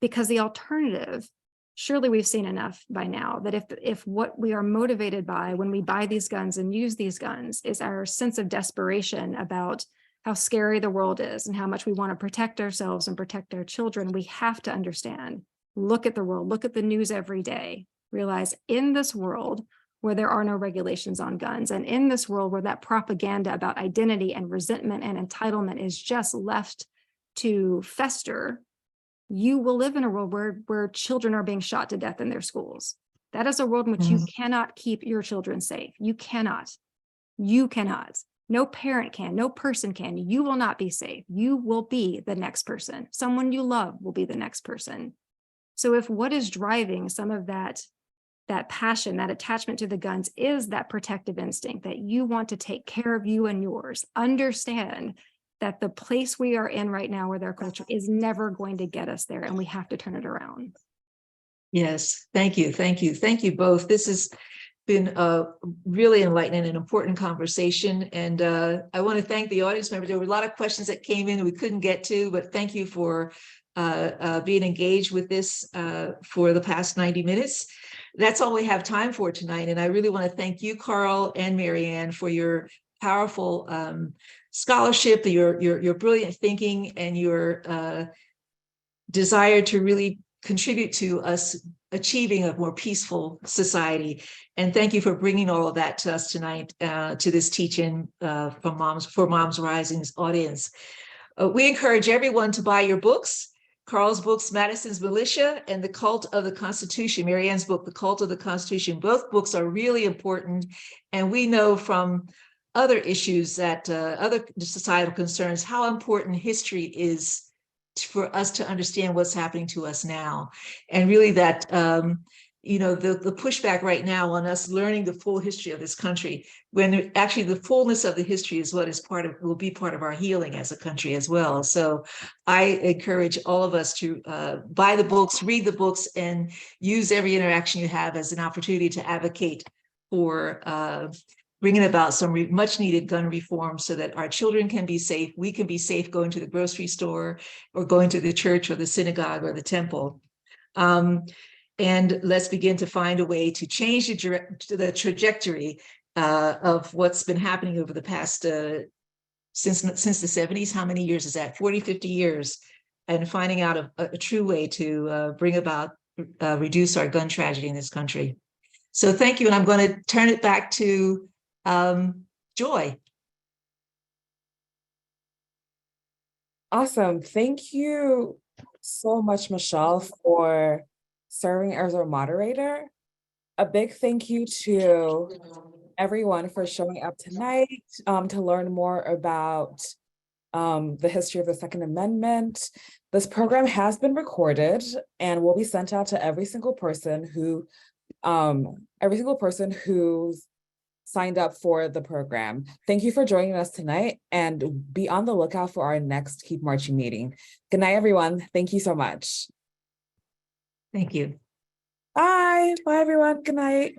Because the alternative, surely we've seen enough by now that if what we are motivated by when we buy these guns and use these guns is our sense of desperation about how scary the world is and how much we want to protect ourselves and protect our children, we have to understand, look at the world, look at the news every day, realize in this world where there are no regulations on guns, and in this world where that propaganda about identity and resentment and entitlement is just left to fester, you will live in a world where children are being shot to death in their schools. That is a world in which you cannot keep your children safe. You cannot. You cannot. No parent can. No person can. You will not be safe. You will be the next person. Someone you love will be the next person. So if what is driving some of that passion, that attachment to the guns is that protective instinct that you want to take care of you and yours, understand that the place we are in right now with our culture is never going to get us there, and we have to turn it around. Yes, thank you. Thank you. Thank you both. This has been a really enlightening and important conversation. And I want to thank the audience members. There were a lot of questions that came in we couldn't get to, but thank you for being engaged with this for the past 90 minutes. That's all we have time for tonight. And I really want to thank you, Carl and Marianne, for your powerful scholarship, your brilliant thinking, and your desire to really contribute to us achieving a more peaceful society. And thank you for bringing all of that to us tonight, to this teaching for Moms Rising's audience. We encourage everyone to buy your books. Carl's books, Madison's Militia and The Cult of the Constitution, Marianne's book, The Cult of the Constitution. Both books are really important. And we know from other issues that other societal concerns, how important history is for us to understand what's happening to us now. And really that, the pushback right now on us learning the full history of this country, when actually the fullness of the history is what is will be part of our healing as a country as well. So I encourage all of us to buy the books, read the books, and use every interaction you have as an opportunity to advocate for bringing about some much needed gun reform so that our children can be safe. We can be safe going to the grocery store or going to the church or the synagogue or the temple. And let's begin to find a way to change the trajectory of what's been happening over the past, since the 70s. How many years is that? 40, 50 years. And finding out a true way to bring about, reduce our gun tragedy in this country. So thank you. And I'm going to turn it back to Joy. Awesome. Thank you so much, Michelle, for serving as our moderator. A big thank you to everyone for showing up tonight to learn more about the history of the Second Amendment. This program has been recorded and will be sent out to every single person who's signed up for the program. Thank you for joining us tonight, and be on the lookout for our next Keep Marching meeting. Good night, everyone. Thank you so much. Thank you. Bye. Bye, everyone. Good night.